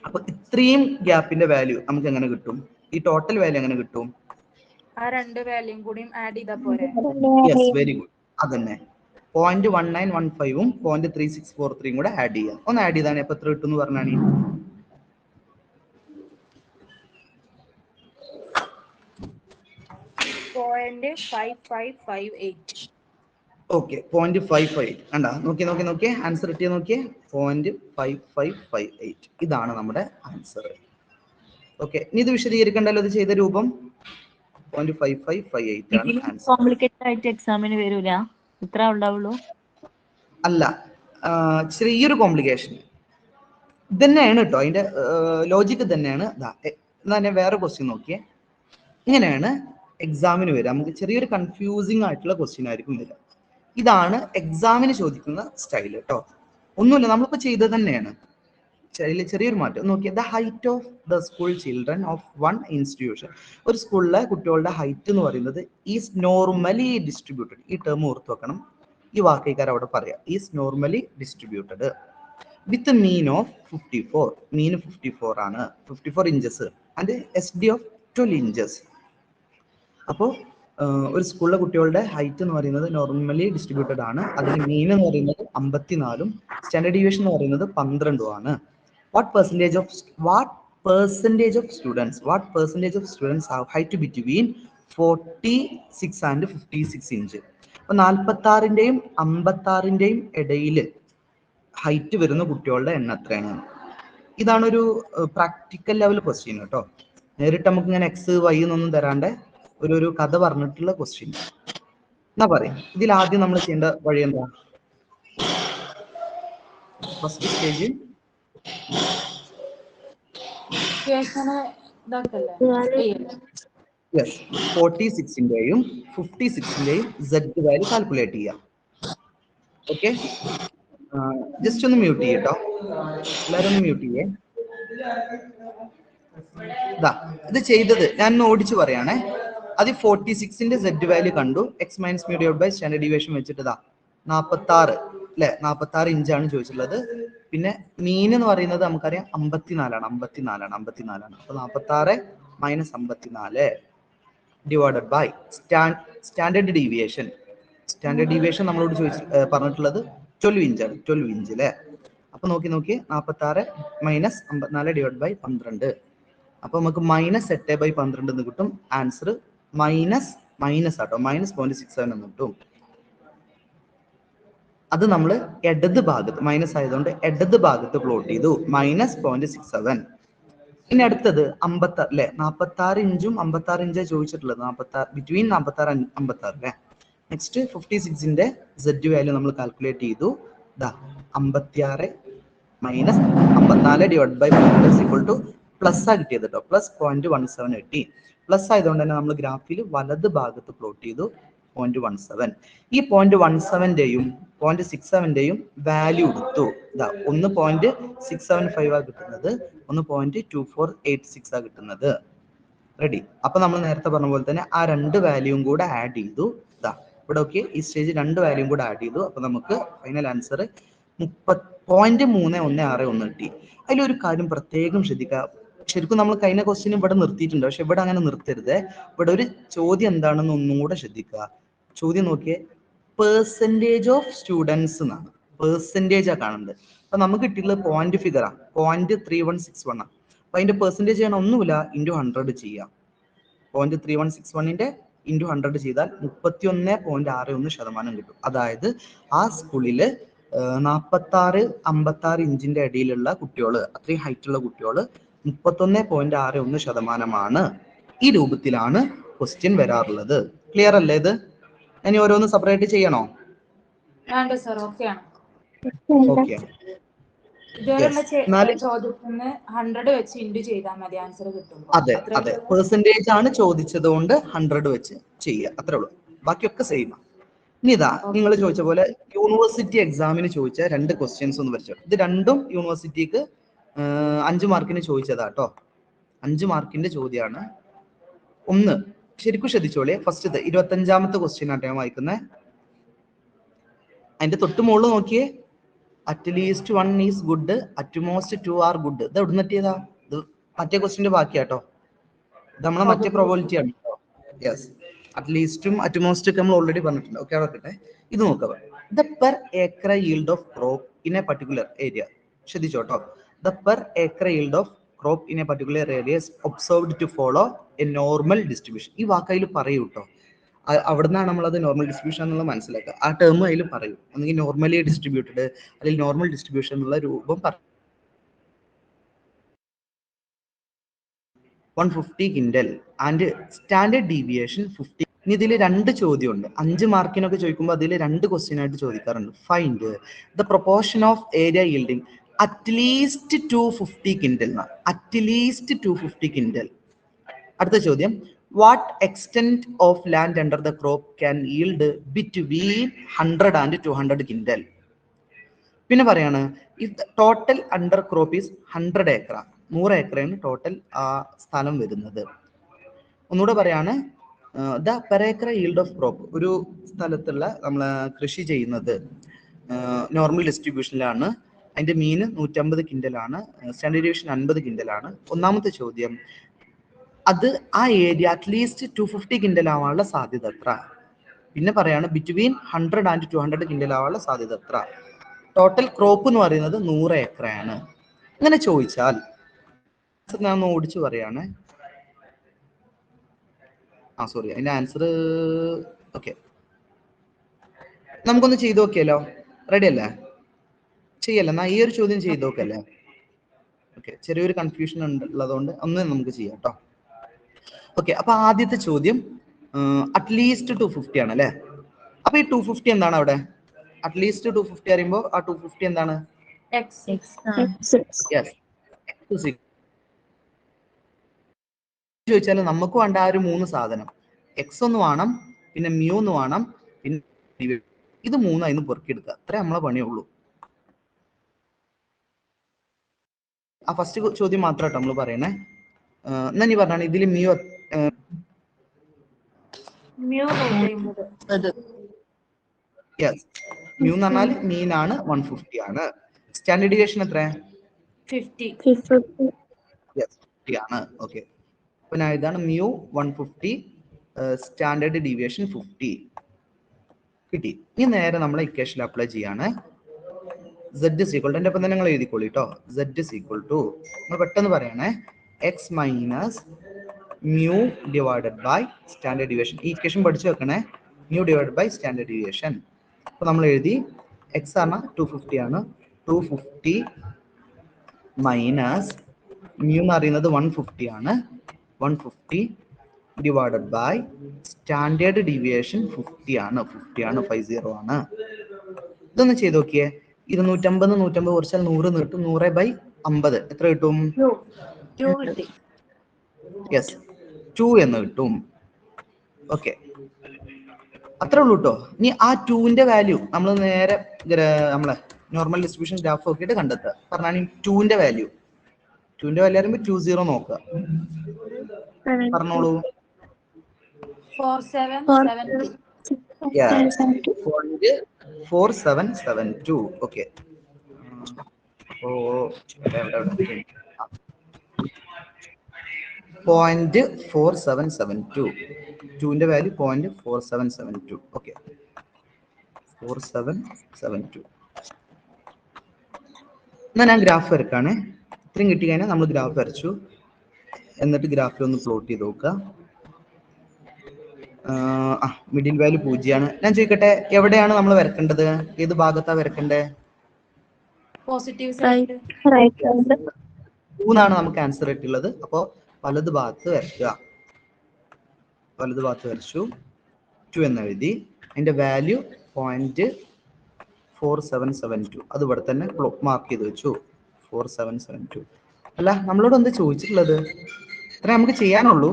അപ്പൊ ഇത്രയും ഗ്യാപ്പിന്റെ വാല്യൂ നമുക്ക് എങ്ങനെ കിട്ടും? ഈ ടോട്ടൽ വാല്യൂ എങ്ങനെ കിട്ടും? ആ രണ്ട് വാല്യൂം കൂടി ആഡ് ചെയ്താ പോരെ? Yes very good. അതന്നെ 0.1915ഉം 0.3643 കൂടെ ആഡ് ചെയ്യാം. ഒന്ന് ആഡ് ചെയ്താണ് അപ്പൊ എത്ര കിട്ടും എന്ന് പറഞ്ഞാണ്? ഓക്കെ 0.55. കണ്ടാ, നോക്കിയേ ആൻസർ കിട്ടിയ നോക്കിയേ 0.5558. ഇതാണ് നമ്മുടെ ആൻസർ. ഓക്കെ, ഇനി ഇത് വിശദീകരിക്കണ്ടല്ലോ, ഇത് ചെയ്ത രൂപം 0.5558 ആണ് ആൻസർ. കോംപ്ലിക്കേറ്റഡ് ആയിട്ട് എക്സാമിന് വരൂല, ഇത്ര ഉണ്ടാവുള്ളൂ. അല്ല, ചെറിയൊരു കോംപ്ലിക്കേഷൻ ഇതന്നെയാണ് കേട്ടോ. അതിന്റെ ലോജിക്ക് തന്നെയാണ്. തന്നെ വേറെ ക്വസ്റ്റ്യൻ നോക്കിയേ. ഇങ്ങനെയാണ് എക്സാമിന് വരിക. നമുക്ക് ചെറിയൊരു കൺഫ്യൂസിങ് ആയിട്ടുള്ള ക്വസ്റ്റ്യൻ ആയിരിക്കും വരിക. ഇതാണ് എക്സാമിന് ചോദിക്കുന്ന സ്റ്റൈൽ കേട്ടോ. ഒന്നുമില്ല, നമ്മളിപ്പോ ചെയ്തത് തന്നെയാണ്. ചെറിയൊരു മാറ്റം നോക്കിയാൽ the height of the school children of one institution. ഒരു സ്കൂളിലെ കുട്ടികളുടെ ഹൈറ്റ് എന്ന് പറയുന്നത് ഈസ് നോർമലി ഡിസ്ട്രിബ്യൂട്ടഡ്. ഈ ടേം ഓർത്ത് വെക്കണം. ഈ വാക്കൈക്കാർ അവിടെ പറയാം, is normally distributed with mean of 54. മീൻ 54 ആണ്, 54 inches and SD of 12 inches. അപ്പോൾ ഒരു സ്കൂളിലെ കുട്ടികളുടെ ഹൈറ്റ് എന്ന് പറയുന്നത് നോർമലി ഡിസ്ട്രിബ്യൂട്ടഡ് ആണ്. അതിന് മീൻ എന്ന് പറയുന്നത് 54ഉം സ്റ്റാൻഡേർഡ് ഡീവിയേഷൻ എന്ന് പറയുന്നത് 12ഉം ആണ്. What percentage of students have height between 46 and 56 inch. അപ്പൊ 46ന്റെയും 56ന്റെയും ഇടയിൽ ഹൈറ്റ് വരുന്ന കുട്ടികളുടെ എണ്ണം എത്രയാണ്? ഇതാണൊരു പ്രാക്ടിക്കൽ ലെവൽ ക്വസ്റ്റ്യൻ കേട്ടോ. നേരിട്ട് നമുക്ക് ഇങ്ങനെ X Y എന്നൊന്നും തരാണ്ട് ഒരു കഥ പറഞ്ഞിട്ടുള്ള ക്വസ്റ്റ്യൻ. എന്നാ പറയും, ഇതിൽ ആദ്യം നമ്മൾ ചെയ്യേണ്ട വഴി എന്താ? ഫസ്റ്റ് സ്റ്റേജ് യെസ് 46ന്റെയും 56ന്റെയും Z വാല്യൂ കാൽക്കുലേറ്റ് ചെയ്യാം. ഓക്കെ, ജസ്റ്റ് ഒന്ന് മ്യൂട്ട് ചെയ്യട്ടോ, എല്ലാവരും ഒന്ന് മ്യൂട്ട് ചെയ്യേ. ഇത് ചെയ്തത് ഞാൻ ഓടിച്ചു പറയാണേ. അത് 46ന്റെ Z വാല്യൂ കണ്ടു, x minus mu divide by standard deviation വെച്ചിട്ട് 46 അല്ലെ, 46 ഇഞ്ചാണ് ചോദിച്ചിട്ടുള്ളത്. പിന്നെ മീൻ എന്ന് പറയുന്നത് നമുക്കറിയാം 54ആണ്. അപ്പൊ 46 minus 54 divided by standard deviation. Standard deviation നമ്മളോട് പറഞ്ഞിട്ടുള്ളത് 12 ഇഞ്ചാണ്. 12 ഇഞ്ച് അല്ലെ. അപ്പൊ നോക്കി 46 മൈനസ് 54 ഡിവൈഡ് ബൈ 12. അപ്പൊ നമുക്ക് മൈനസ് 8/12 എന്ന് കിട്ടും. ആൻസർ മൈനസ് ആട്ടോ, -0.67 എന്ന് കിട്ടും. അത് നമ്മൾ ഇടത് ഭാഗത്ത് മൈനസ് ആയതുകൊണ്ട് ഇടത് ഭാഗത്ത് പ്ലോട്ട് ചെയ്തു, -0.67. ഇനി അടുത്തത് 56 അല്ലെ, 46 ഇഞ്ചും 56 ഇഞ്ചാ ചോദിച്ചിട്ടുള്ളത്. 46 ബിറ്റ്വീൻ 46 56 അല്ലെ. നെക്സ്റ്റ് 56ന്റെ Z വാല്യൂ നമ്മൾ കാൽക്കുലേറ്റ് ചെയ്തു. 56 മൈനസ് 54 ഡിവൈഡ് ബൈ 12 പ്ലസ് ആ കിട്ടിയത് കേട്ടോ, +0.17 കിട്ടി. പ്ലസ് ആയതുകൊണ്ട് തന്നെ നമ്മൾ ഗ്രാഫിൽ വലത് ഭാഗത്ത് പ്ലോട്ട് ചെയ്തു 0.17. ഈ 0.17ന്റെയും 0.67ന്റെയും വാല്യൂ എടുത്തു. ഒന്ന് 0.675 ആ കിട്ടുന്നത്, ഒന്ന് 0.2486 ആ കിട്ടുന്നത്. റെഡി. അപ്പൊ നമ്മൾ നേരത്തെ പറഞ്ഞ പോലെ തന്നെ ആ രണ്ട് വാല്യൂയും കൂടെ ആഡ് ചെയ്തു. ഇവിടെ ഓക്കെ, ഈ സ്റ്റേജ് രണ്ട് വാല്യൂയും കൂടെ ആഡ് ചെയ്തു. അപ്പൊ നമുക്ക് ഫൈനൽ ആൻസർ 30.3161 കിട്ടി. അതിലൊരു കാര്യം പ്രത്യേകം ശ്രദ്ധിക്കുക. ശരിക്കും നമ്മൾ കഴിഞ്ഞ ക്വസ്റ്റ്യൻ ഇവിടെ നിർത്തിയിട്ടുണ്ട്, പക്ഷെ ഇവിടെ അങ്ങനെ നിർത്തരുത്. ഇവിടെ ഒരു ചോദ്യം എന്താണെന്ന് ഒന്നും കൂടെ ശ്രദ്ധിക്കുക. ചോദ്യം നോക്കിയേ, പെർസെൻറ്റേജ് ഓഫ് സ്റ്റുഡൻസ് എന്നാണ്, പെർസെൻറ്റേജ് ആ കാണുന്നത്. അപ്പൊ നമുക്ക് കിട്ടിയിട്ടുള്ളത് പോയിന്റ് ഫിഗറാ, 0.3161 ആണ്. അപ്പൊ അതിന്റെ പെർസെൻറ്റേജ് ചെയ്യണം, ഒന്നുമില്ല, ഇൻറ്റു 100 ചെയ്യാം. 0.3161ന്റെ ഇൻറ്റു 100 ചെയ്താൽ 31.61% കിട്ടും. അതായത് ആ സ്കൂളില് 46, 56 ഇഞ്ചിന്റെ ഇടയിലുള്ള കുട്ടികൾ, അത്രയും ഹൈറ്റ് ഉള്ള കുട്ടികൾ 31.61%. ഈ രൂപത്തിലാണ് ക്വസ്റ്റ്യൻ വരാറുള്ളത്. ക്ലിയർ അല്ലേ ഇത്? ഇനി ഓരോന്ന് സെപ്പറേറ്റ് ചെയ്യണോ? ഓക്കെ. അതെ അതെ, പെർസെന്റേജ് ആണ് ചോദിച്ചതുകൊണ്ട് 100 വെച്ച് ചെയ്യുക, അത്രേ ഉള്ളൂ. ബാക്കിയൊക്കെ സെയിം. ഇനി ഇതാ നിങ്ങൾ ചോദിച്ച പോലെ യൂണിവേഴ്സിറ്റി എക്സാമിന് ചോദിച്ച രണ്ട് ക്വസ്റ്റ്യൻസ് ഒന്ന് വെച്ചു. ഇത് രണ്ടും യൂണിവേഴ്സിറ്റിക്ക് 5 മാർക്കിന് ചോദിച്ചതാട്ടോ, 5 മാർക്കിന്റെ ചോദ്യമാണ്. ഒന്ന് ശരിക്കും ശ്രദ്ധിച്ചോളെ, ഫസ്റ്റ് 25ാമത്തെ ക്വസ്റ്റ്യൻ ആട്ടോ ഞാൻ വായിക്കുന്നത്. അതിന്റെ തൊട്ട് മുകളിൽ നോക്കിയേ, at least 1 is good, utmost 2 are good. ഇത് എവിടെ നിന്നെത്തിയതാ? ഇത് മറ്റേ ക്വസ്റ്റ്യന്റെ ബാക്കിയാട്ടോ, ഇത് നമ്മളെ മറ്റേ പ്രോബബിലിറ്റി ആണ്. യെസ്, അറ്റ്ലീസ്റ്റും അറ്റ്മോസ്റ്റ് ഒക്കെ നമ്മൾ ഓൾറെഡി പറഞ്ഞിട്ടുണ്ട്. ഓക്കെ, അവിടെ ഇത് നോക്കുക. The per acre yield of crop in a particular area. ശ്രദ്ധിച്ചോട്ടോ, the per acre yield of crop in a particular area observed to follow a normal distribution. ഈ വാക്കയിൽ പറയൂ കേട്ടോ, അവിടെ നിന്നാണ് നമ്മളത് നോർമൽ ഡിസ്ട്രിബ്യൂഷൻ എന്നുള്ളത് മനസ്സിലാക്കുക. ആ ടേം അതിൽ പറയും, ഒന്നെങ്കിൽ നോർമലി ഡിസ്ട്രിബ്യൂട്ടഡ് അല്ലെങ്കിൽ നോർമൽ ഡിസ്ട്രിബ്യൂഷൻ എന്നുള്ള രൂപം പറയും. 150 കിൻഡൽ ആൻഡ് സ്റ്റാൻഡേർഡ് ഡീവിയേഷൻ 50. ഇനി ഇതിൽ രണ്ട് ചോദ്യമുണ്ട്. 5 മാർക്കിനൊക്കെ ചോദിക്കുമ്പോൾ അതിൽ 2 ക്വസ്റ്റ്യൻ ആയിട്ട് ചോദിക്കാറുണ്ട്. Find the proportion of area yielding at least 250 quintal. At least 250 quintal. അടുത്ത ചോദ്യം, what extent of land under the crop can yield between 100 and 200 quintal. പിന്നെ പറയാണ്, if the total under crop is 100 acre, 100 ഏക്കറാണ് ടോട്ടൽ ആ സ്ഥലം വരുന്നത്. ഒന്നുകൂടെ പറയാണ്, the per acre yield of crop, ഒരു സ്ഥലത്തുള്ള നമ്മൾ കൃഷി ചെയ്യുന്നത് നോർമൽ ഡിസ്ട്രിബ്യൂഷനിലാണ്. അതിന്റെ മീൻ 150 കിൻഡലാണ്, സ്റ്റാൻഡേർഡ് ഡീവിയേഷൻ 50 കിൻഡലാണ്. ഒന്നാമത്തെ ചോദ്യം, അത് ആ ഏരിയ അറ്റ്ലീസ്റ്റ് 250 കിൻഡൽ ആവാനുള്ള സാധ്യത എത്ര? പിന്നെ പറയാണ് ബിറ്റ്വീൻ 100 and 200 കിൻഡൽ ആവാനുള്ള സാധ്യത എത്ര? ടോട്ടൽ ക്രോപ്പ് എന്ന് പറയുന്നത് 100 ഏക്കറാണ്. ഇങ്ങനെ ചോദിച്ചാൽ ഞാൻ ഒന്ന് ഓടിച്ചു പറയാണ്. സോറി, അതിന്റെ ആൻസർ ഓക്കെ, നമുക്കൊന്ന് ചെയ്ത് നോക്കിയല്ലോ. റെഡി അല്ലേ? ചെയ്യല്ലേ? എന്നാ ഈ ഒരു ചോദ്യം ചെയ്ത് നോക്കല്ലേ? ഓക്കെ, ചെറിയൊരു കൺഫ്യൂഷൻ ഉള്ളതുകൊണ്ട് ഒന്ന് നമുക്ക് ചെയ്യാം കേട്ടോ. ഓക്കെ, അപ്പൊ ആദ്യത്തെ ചോദ്യം അറ്റ്ലീസ്റ്റ് 250 ആണ് അല്ലെ. അപ്പൊ ഈ 250 എന്താണ് അവിടെ? അറ്റ്ലീസ്റ്റ് 250 അറിയുമ്പോൾ ആ 250 എന്താണ്? ചോദിച്ചാൽ നമുക്ക് വേണ്ട ആ ഒരു 3 സാധനം, എക്സ് ഒന്ന് വേണം, പിന്നെ മ്യൂ ഒന്ന് വേണം, പിന്നെ ഇത് 3 അതിന് പൊറുക്കിയെടുക്കുക. അത്രേ നമ്മളെ പണിയുള്ളൂ. ആ ഫസ്റ്റ് ചോദ്യം മാത്രമാട്ടോ നമ്മൾ പറയണേ. എന്നാ നീ പറഞ്ഞാണ് ഇതിൽ മ്യൂ മ്യൂ 150. യെസ്, മ്യൂ എന്ന് പറഞ്ഞാൽ മീനാണ് 150 ആണ്. സ്റ്റാൻഡേർഡ് ഡീവിയേഷൻ എത്ര? 50. യെസ് 50 ആണ്. ഓക്കെ, അപ്പൊ ഞാൻ ഇതാണ് മ്യൂ 150, സ്റ്റാൻഡേർഡ് ഡീവിയേഷൻ 50 കിട്ടി. ഇനി നേരെ നമ്മളെ ഇക്വേഷൻ അപ്ലൈ ചെയ്യാണ്. Z is equal to, എൻ്റെ ഒപ്പം തന്നെ നിങ്ങൾ എഴുതിക്കോളൂ കേട്ടോ. Z is equal to, നമ്മൾ പെട്ടെന്ന് പറയണേ, x minus mu divided by standard deviation. ഈ ഇക്വേഷൻ പഠിച്ചു വെക്കണേ, mu divided by standard deviation. അപ്പൊ നമ്മൾ എഴുതി എക്സ് ആണ് 250 ആണ്, 250 മൈനസ് മ്യൂ എന്ന് പറയുന്നത് 150 ആണ്, 150 ഡിവൈഡഡ് ബൈ സ്റ്റാൻഡേർഡ് ഡീവിയേഷൻ 50 ആണ്, 50 ആണ്, 50 ആണ്. ഇതൊന്ന് ചെയ്ത് നോക്കിയേ. 250 150 കുറച്ചാൽ 100 കിട്ടും, 100/50 എത്ര കിട്ടും? 2 കിട്ടി. യെസ് 2 എന്ന് കിട്ടും. ഓക്കെ, അത്രേ ഉള്ളൂ കേട്ടോ. ഇനി ആ 2ന്റെ വാല്യൂ നമ്മൾ നേരെ നമ്മളെ നോർമൽ ഡിസ്ട്രിബ്യൂഷൻ ഗ്രാഫ് നോക്കിയിട്ട് കണ്ടെത്തുക. പറഞ്ഞാൽ 2ന്റെ വാല്യൂ പറയുമ്പോൾ 20 നോക്കുക. പറഞ്ഞോളൂ. 4772. 4772. ഓക്കെ, 0.4772. 2ന്റെ വാല്യൂ 0.4772. ഓക്കെ, 4772. എന്നാ ഞാൻ ഗ്രാഫ് വരക്കാണ്. ഇത്രയും കിട്ടി കഴിഞ്ഞാൽ നമ്മൾ ഗ്രാഫ് വരച്ചു. എന്നിട്ട് ഗ്രാഫിൽ ഒന്ന് പ്ലോട്ട് ചെയ്ത് നോക്കുക. മിഡിൽ വാല്യൂ 0 ആണ്. ഞാൻ ചോദിക്കട്ടെ, എവിടെയാണ് നമ്മൾ വരക്കേണ്ടത്? ഏത് ഭാഗത്താ വരക്കണ്ടേ? Positive side. 2 നമുക്ക് ആൻസർ ആയിട്ടുള്ളത്. അപ്പോ വലത് ഭാഗത്ത് വരയ്ക്കുക. വലത് ഭാഗത്ത് വരച്ചു, 2 എന്ന് എഴുതി. അതിന്റെ വാല്യൂ 0.4772. അത് ഇവിടെ തന്നെ മാർക്ക് ചെയ്ത് വെച്ചു, 4772. അല്ല, നമ്മളോട് എന്താ ചോദിച്ചിട്ടുള്ളത്? ഇത്ര നമുക്ക് ചെയ്യാനുള്ളൂ.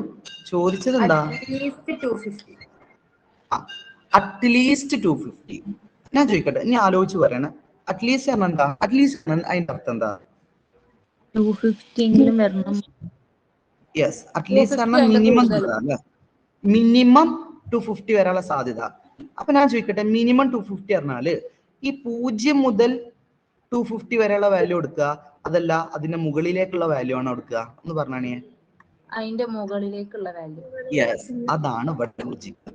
ചോദിച്ചത് എന്താ? അറ്റ്ലീസ്റ്റ് 250. ഞാൻ ചോദിക്കട്ടെ, ഇനി ആലോചിച്ച് പറയണേ. അറ്റ്ലീസ്റ്റ് പറഞ്ഞാൽ എന്താ? അറ്റ്ലീസ്റ്റ് അതിന്റെ അർത്ഥം എന്താ? 250 വരണം. യെസ്, അറ്റ്ലീസ്റ്റ് പറഞ്ഞാൽ മിനിമം അല്ലേ? മിനിമം 250 വരാനുള്ള സാധ്യത. അപ്പൊ ഞാൻ ചോദിക്കട്ടെ, മിനിമം 250 പറഞ്ഞാല് ഈ 0 മുതൽ 250 വരെയുള്ള വാല്യൂ എടുക്കുക, അതല്ല അതിന്റെ മുകളിലേക്കുള്ള വാല്യൂ ആണ് എടുക്കുക? എന്ന് പറഞ്ഞാണേ. അതിന്റെ മുകളിലേക്കുള്ള വാല്യൂ. യെസ്, അതാണ് ഇവിടെ ലോജിക്.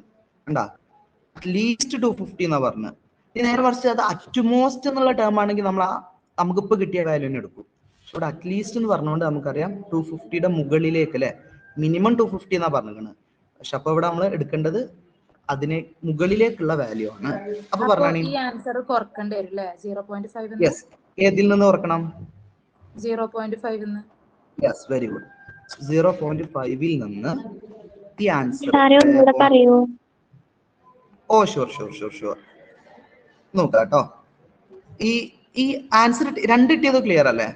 കണ്ടാ, അറ്റ്ലീസ്റ്റ് 250 എന്നാ പറഞ്ഞത്. ഇനി നേരെ മറിച്ച് അത് അറ്റ്മോസ്റ്റ് എന്നുള്ള ടേം ആണെങ്കിൽ നമുക്കിപ്പോ കിട്ടിയ വാല്യൂ തന്നെ എടുക്കും. ഇവിടെ അറ്റ്ലീസ്റ്റ് എന്ന് പറഞ്ഞുകൊണ്ട് നമുക്കറിയാം 250യുടെ മുകളിലേക്ക് അല്ലെ, മിനിമം 250 എന്നാ പറഞ്ഞിരിക്കുന്നത്. പക്ഷെ അപ്പൊ ഇവിടെ നമ്മൾ എടുക്കേണ്ടത് അതിനെ മുകളിലേക്കുള്ള വാല്യൂ ആണ്. അപ്പൊ പറഞ്ഞാണ് ഈ ആൻസർ കുറക്കേണ്ടി വരും അല്ലേ? 0.5. യെസ്, ഏതിൽ നിന്ന് കുറക്കണം? 0.5. Yes, very good. 0.5ൽ നിന്ന് ഈ ആൻസർ. ഓ ഷുവർ. നോക്കാം കേട്ടോ. ഈ ആൻസർ 2 കിട്ടിയത് ക്ലിയർ അല്ലേ?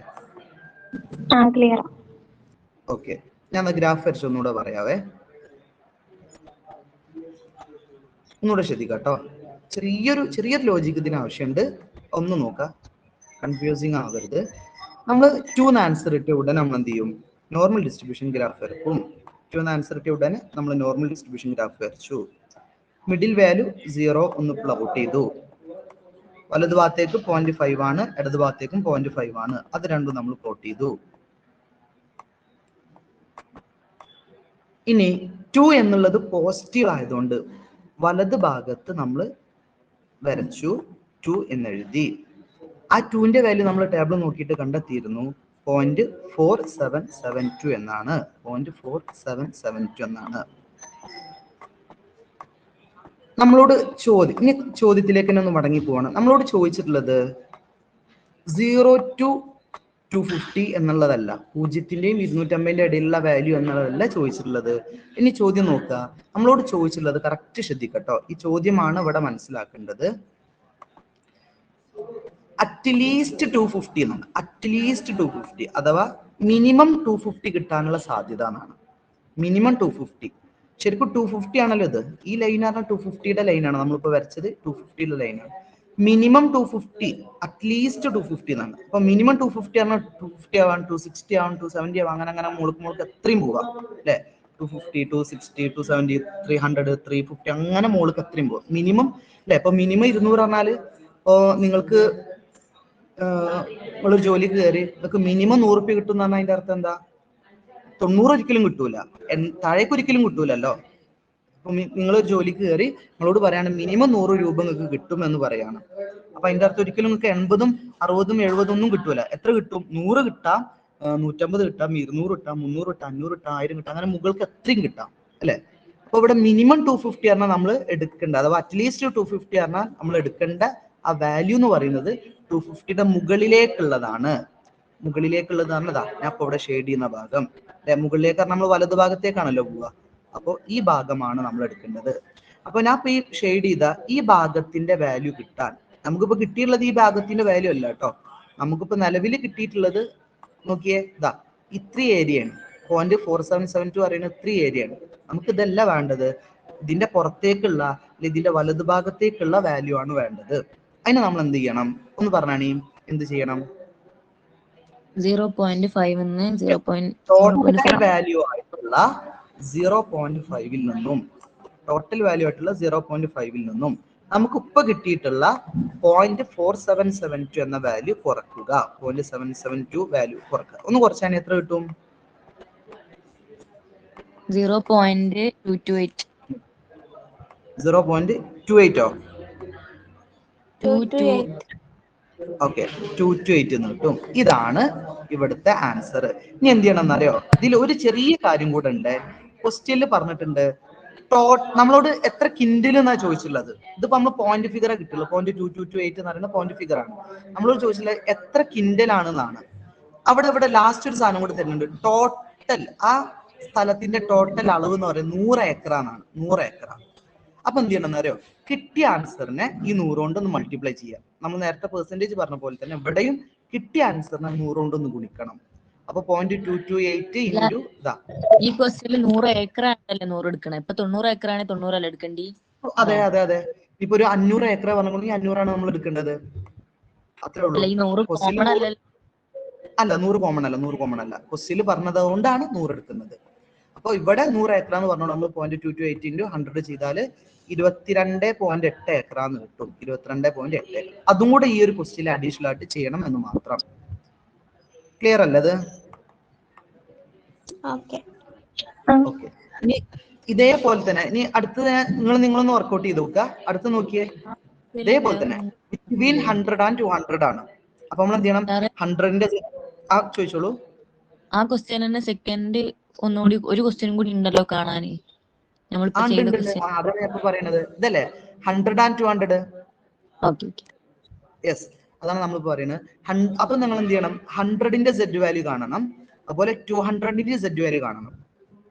ക്ലിയർ. ഓക്കെ, ഞാൻ ഗ്രാഫ് വരച്ച് ഒന്നുകൂടെ പറയാവേ. ഒന്നുകൂടെ ശ്രദ്ധിക്കാം കേട്ടോ. ചെറിയൊരു ലോജിക്ക് ഇതിന് ആവശ്യമുണ്ട്. ഒന്ന് നോക്കാം, കൺഫ്യൂസിങ് ആവരുത്. നമ്മൾ 2 ആൻസർ ഇട്ടിയ ഉടനെ നമ്മൾ എന്ത് ചെയ്യും? നോർമൽ ഡിസ്ട്രിബ്യൂഷൻ ഗ്രാഫ് വരക്കും. 2 ആൻസർ ഇട്ടിയ ഉടനെ നമ്മൾ നോർമൽ ഡിസ്ട്രിബ്യൂഷൻ ഗ്രാഫ് വരച്ചു. മിഡിൽ വാല്യൂ 0 ഒന്ന് പ്ലോട്ട് ചെയ്തു. വലത് ഭാഗത്തേക്ക് 0.5 ആണ്, ഇടത് ഭാഗത്തേക്കും 0.5 ആണ്. അത് രണ്ടും നമ്മൾ പ്ലോട്ട് ചെയ്തു. ഇനി 2 എന്നുള്ളത് പോസിറ്റീവ് ആയതുകൊണ്ട് വലത് ഭാഗത്ത് നമ്മൾ വരച്ചു, 2 എന്നെഴുതി. ആ 2ന്റെ വാല്യൂ നമ്മൾ ടേബിൾ നോക്കിയിട്ട് കണ്ടെത്തിയിരുന്നു, 0.4772 എന്നാണ്. 0.4772 എന്നാണ്. നമ്മളോട് ഇനി ചോദ്യത്തിലേക്ക് തന്നെ ഒന്ന് മടങ്ങി പോവാണ്. നമ്മളോട് ചോദിച്ചിട്ടുള്ളത് 0 to 250 എന്നുള്ളതല്ല, 0ന്റെയും 250ന്റെ ഇടയിലുള്ള വാല്യൂ എന്നുള്ളതല്ല ചോദിച്ചിട്ടുള്ളത്. ഇനി ചോദ്യം നോക്കുക. നമ്മളോട് ചോദിച്ചിട്ടുള്ളത് കറക്റ്റ് ശ്രദ്ധിക്കട്ടോ. ഈ ചോദ്യമാണ് ഇവിടെ മനസ്സിലാക്കേണ്ടത്. അറ്റ്ലീസ്റ്റ് 250 എന്നാണ്. അറ്റ്ലീസ്റ്റ് 250 അഥവാ മിനിമം 250 കിട്ടാനുള്ള സാധ്യത എന്നാണ്. മിനിമം 250. ശരിക്കും 250 ആണല്ലോ ഇത്. ഈ ലൈൻ പറഞ്ഞാൽ 250യുടെ ലൈനാണ് നമ്മളിപ്പോ വരച്ചത്. 250യുടെ ലൈനാണ്. മിനിമം 250, അറ്റ്ലീസ്റ്റ് 250 എന്നാണ്. അപ്പൊ മിനിമം 250 പറഞ്ഞാൽ 250 ആവാം, 260 ആവാം, 270 ആവാം, അങ്ങനെ മുകൾക്ക് എത്രയും പോവാം അല്ലെ. 250, 260, 270, 300, 350 അങ്ങനെ മുകൾക്ക് എത്രയും പോവാം മിനിമം അല്ലെ. അപ്പൊ മിനിമം 200 പറഞ്ഞാല് ഇപ്പോ നിങ്ങൾക്ക് നിങ്ങളൊരു ജോലിക്ക് കയറി നിങ്ങൾക്ക് മിനിമം 100 റുപ്യ കിട്ടും എന്ന് പറഞ്ഞാൽ അതിന്റെ അർത്ഥം എന്താ? 90 ഒരിക്കലും കിട്ടൂല, താഴേക്ക് ഒരിക്കലും കിട്ടൂലല്ലോ. അപ്പൊ നിങ്ങളൊരു ജോലിക്ക് കയറി നിങ്ങളോട് പറയാണ് മിനിമം 100 രൂപ നിങ്ങൾക്ക് കിട്ടും എന്ന് പറയാണ്. അപ്പൊ അതിന്റെ അർത്ഥം ഒരിക്കലും നിങ്ങൾക്ക് 80, 60, 70 ഒന്നും കിട്ടൂല. എത്ര കിട്ടും? 100 കിട്ടാം, 150 കിട്ടാം, 200 കിട്ടാം, 300 കിട്ടാം, 500 കിട്ടാം, 1000 കിട്ടാം, അങ്ങനെ മുകൾക്ക് എത്രയും കിട്ടാം അല്ലെ. അപ്പൊ ഇവിടെ മിനിമം 250 പറഞ്ഞാൽ നമ്മൾ എടുക്കേണ്ട, അഥവാ അറ്റ്ലീസ്റ്റ് 250 പറഞ്ഞാൽ നമ്മൾ എടുക്കേണ്ട ആ വാല്യൂ എന്ന് പറയുന്നത് 250യുടെ മുകളിലേക്കുള്ളതാണ്. മുകളിലേക്കുള്ളത് പറഞ്ഞതാ ഞാൻ ഇപ്പൊ ഇവിടെ ഷെയ്ഡ് ചെയ്യുന്ന ഭാഗം അല്ലെ. മുകളിലേക്ക് പറഞ്ഞാൽ നമ്മൾ വലതു ഭാഗത്തേക്കാണല്ലോ പോവുക. അപ്പൊ ഈ ഭാഗമാണ് നമ്മൾ എടുക്കേണ്ടത്. അപ്പൊ ഞാൻ ഇപ്പൊ ഈ ഷെയ്ഡ് ചെയ്ത ഈ ഭാഗത്തിന്റെ വാല്യൂ കിട്ടാൻ നമുക്കിപ്പോ കിട്ടിയിട്ടുള്ളത് ഈ ഭാഗത്തിന്റെ വാല്യൂ അല്ല കേട്ടോ. നമുക്കിപ്പോ നിലവിൽ കിട്ടിയിട്ടുള്ളത് നോക്കിയേ, ഇതാ ഇത്രയും ഏരിയയാണ്. 0.4772 പറയുന്നത് ഇത്രയും ഏരിയയാണ്. നമുക്ക് ഇതല്ല വേണ്ടത്, ഇതിന്റെ പുറത്തേക്കുള്ള ഇതിന്റെ വലതു ഭാഗത്തേക്കുള്ള വാല്യൂ ആണ് വേണ്ടത്. അതിന് നമ്മൾ എന്ത് ചെയ്യണം ഒന്ന് പറഞ്ഞാണീ. എന്ത് ചെയ്യണം? 0.5 ടോട്ടൽ വാല്യൂ ആയിട്ടുള്ള 0.5ൽ നിന്നും ടോട്ടൽ വാല്യൂ ആയിട്ടുള്ള 0.5ൽ നിന്നും നമുക്ക് ഇപ്പൊ കിട്ടിയിട്ടുള്ള 0.4772 എന്ന വാല്യൂ കുറക്കുക. 0.772 വാല്യൂ കുറക്കുക. ഒന്ന് കുറച്ചാൽ എത്ര കിട്ടും? 0.228. 0.28ഓ? 228. ഓക്കെ, 228 എന്ന് കിട്ടും. ഇതാണ് ഇവിടുത്തെ ആൻസർ. ഇനി എന്ത് ചെയ്യണം എന്നറിയോ? ഇതിൽ ഒരു ചെറിയ കാര്യം കൂടെ ഉണ്ട്. ക്വസ്റ്റ്യനിൽ പറഞ്ഞിട്ടുണ്ട് നമ്മളോട് എത്ര കിൻഡിൽ എന്നാ ചോദിച്ചിട്ടുള്ളത്. ഇതിപ്പോ നമ്മൾ പോയിന്റ് ഫിഗർ കിട്ടുള്ളൂ. 0.2228 എന്ന് പറയുന്ന പോയിന്റ് ഫിഗർ ആണ്. നമ്മളോട് ചോദിച്ചിട്ടുള്ളത് എത്ര കിൻഡൽ ആണെന്നാണ്. അവിടെ ലാസ്റ്റ് ഒരു സാധനം കൂടെ തരുന്നുണ്ട്. ടോട്ടൽ ആ സ്ഥലത്തിന്റെ ടോട്ടൽ അളവ് എന്ന് പറയുന്നത് 100 ഏക്കറാണ്. 100 ഏക്കർ. അപ്പൊ എന്ത് ചെയ്യണം എന്നറിയോ? കിട്ടിയ ആൻസറിനെ ഈ 100 കൊണ്ട് ഒന്ന് മൾട്ടിപ്ലൈ ചെയ്യാം. നമ്മൾ നേരത്തെ പെർസെന്റേജ് പറഞ്ഞ പോലെ തന്നെ ഇവിടെയും കിട്ടിയ ആൻസറിനെ 100 കൊണ്ട് ഒന്ന് ഗുണിക്കണം. അപ്പൊ 0.228 ഇൻറ്റു ഇതാ. ഈ ക്വസ്റ്റ്യനിൽ 100 ഏക്കർ ആണല്ലേ 100 എടുക്കണേ. ഇപ്പൊ 90 ഏക്കർ ആണെങ്കിൽ 90 അല്ലേ എടുക്കണ്ടി? അതെ. ഇപ്പൊ ഒരു 500 ഏക്കർ പറഞ്ഞെങ്കിൽ 500 ആണ് നമ്മൾ എടുക്കേണ്ടത്. അത്രേ ഉള്ളൂ. ഈ 100 കോമൺ അല്ലല്ലോ. അല്ല, 100 കോമൺ അല്ല. ക്വസ്റ്റ്യനിൽ പറഞ്ഞത് കൊണ്ടാണ് 100 എടുക്കുന്നത്. അപ്പൊ ഇവിടെ 100 ഏക്കർ എന്ന് പറഞ്ഞോളൂ. നമ്മൾ 0.228 ഇൻറ്റു 100 ചെയ്താൽ 22.8 ഏക്കറാന്ന് കിട്ടും. 22.8. അതും കൂടെ ഈ ഒരു ക്വസ്റ്റ്യനിൽ അഡീഷണൽ ആയിട്ട് ചെയ്യണം എന്ന് മാത്രം. ക്ലിയർ അല്ലേ അത്? ഓക്കെ. ഇനി ഇതേപോലെ തന്നെ ഇനി അടുത്തത് നിങ്ങളൊന്ന് വർക്ക്ഔട്ട് ചെയ്ത് നോക്കുക. അടുത്ത് നോക്കിയേ, ഇതേപോലെ തന്നെ ബിറ്റ്വീൻ 100 and 200 ആണ്. അപ്പൊ നമ്മൾ എന്ത് ചെയ്യണം? 100ന്റെ ചോദിച്ചോളൂ. ആ ക്വസ്റ്റ്യൻ തന്നെ സെക്കൻഡ് ഒന്നുകൂടി ഒരു ക്വസ്റ്റ്യനും കൂടി ഉണ്ടല്ലോ കാണാന്. അതാണ് ഞാൻ പറയുന്നത്. ഇതല്ലേ 100 and 200. യെസ്, അതാണ് നമ്മൾ പറയുന്നത്. അപ്പൊ നിങ്ങൾ എന്ത് ചെയ്യണം? 100ന്റെ Z വാല്യൂ കാണണം, അതുപോലെ 200ന്റെ Z വാല്യൂ കാണണം.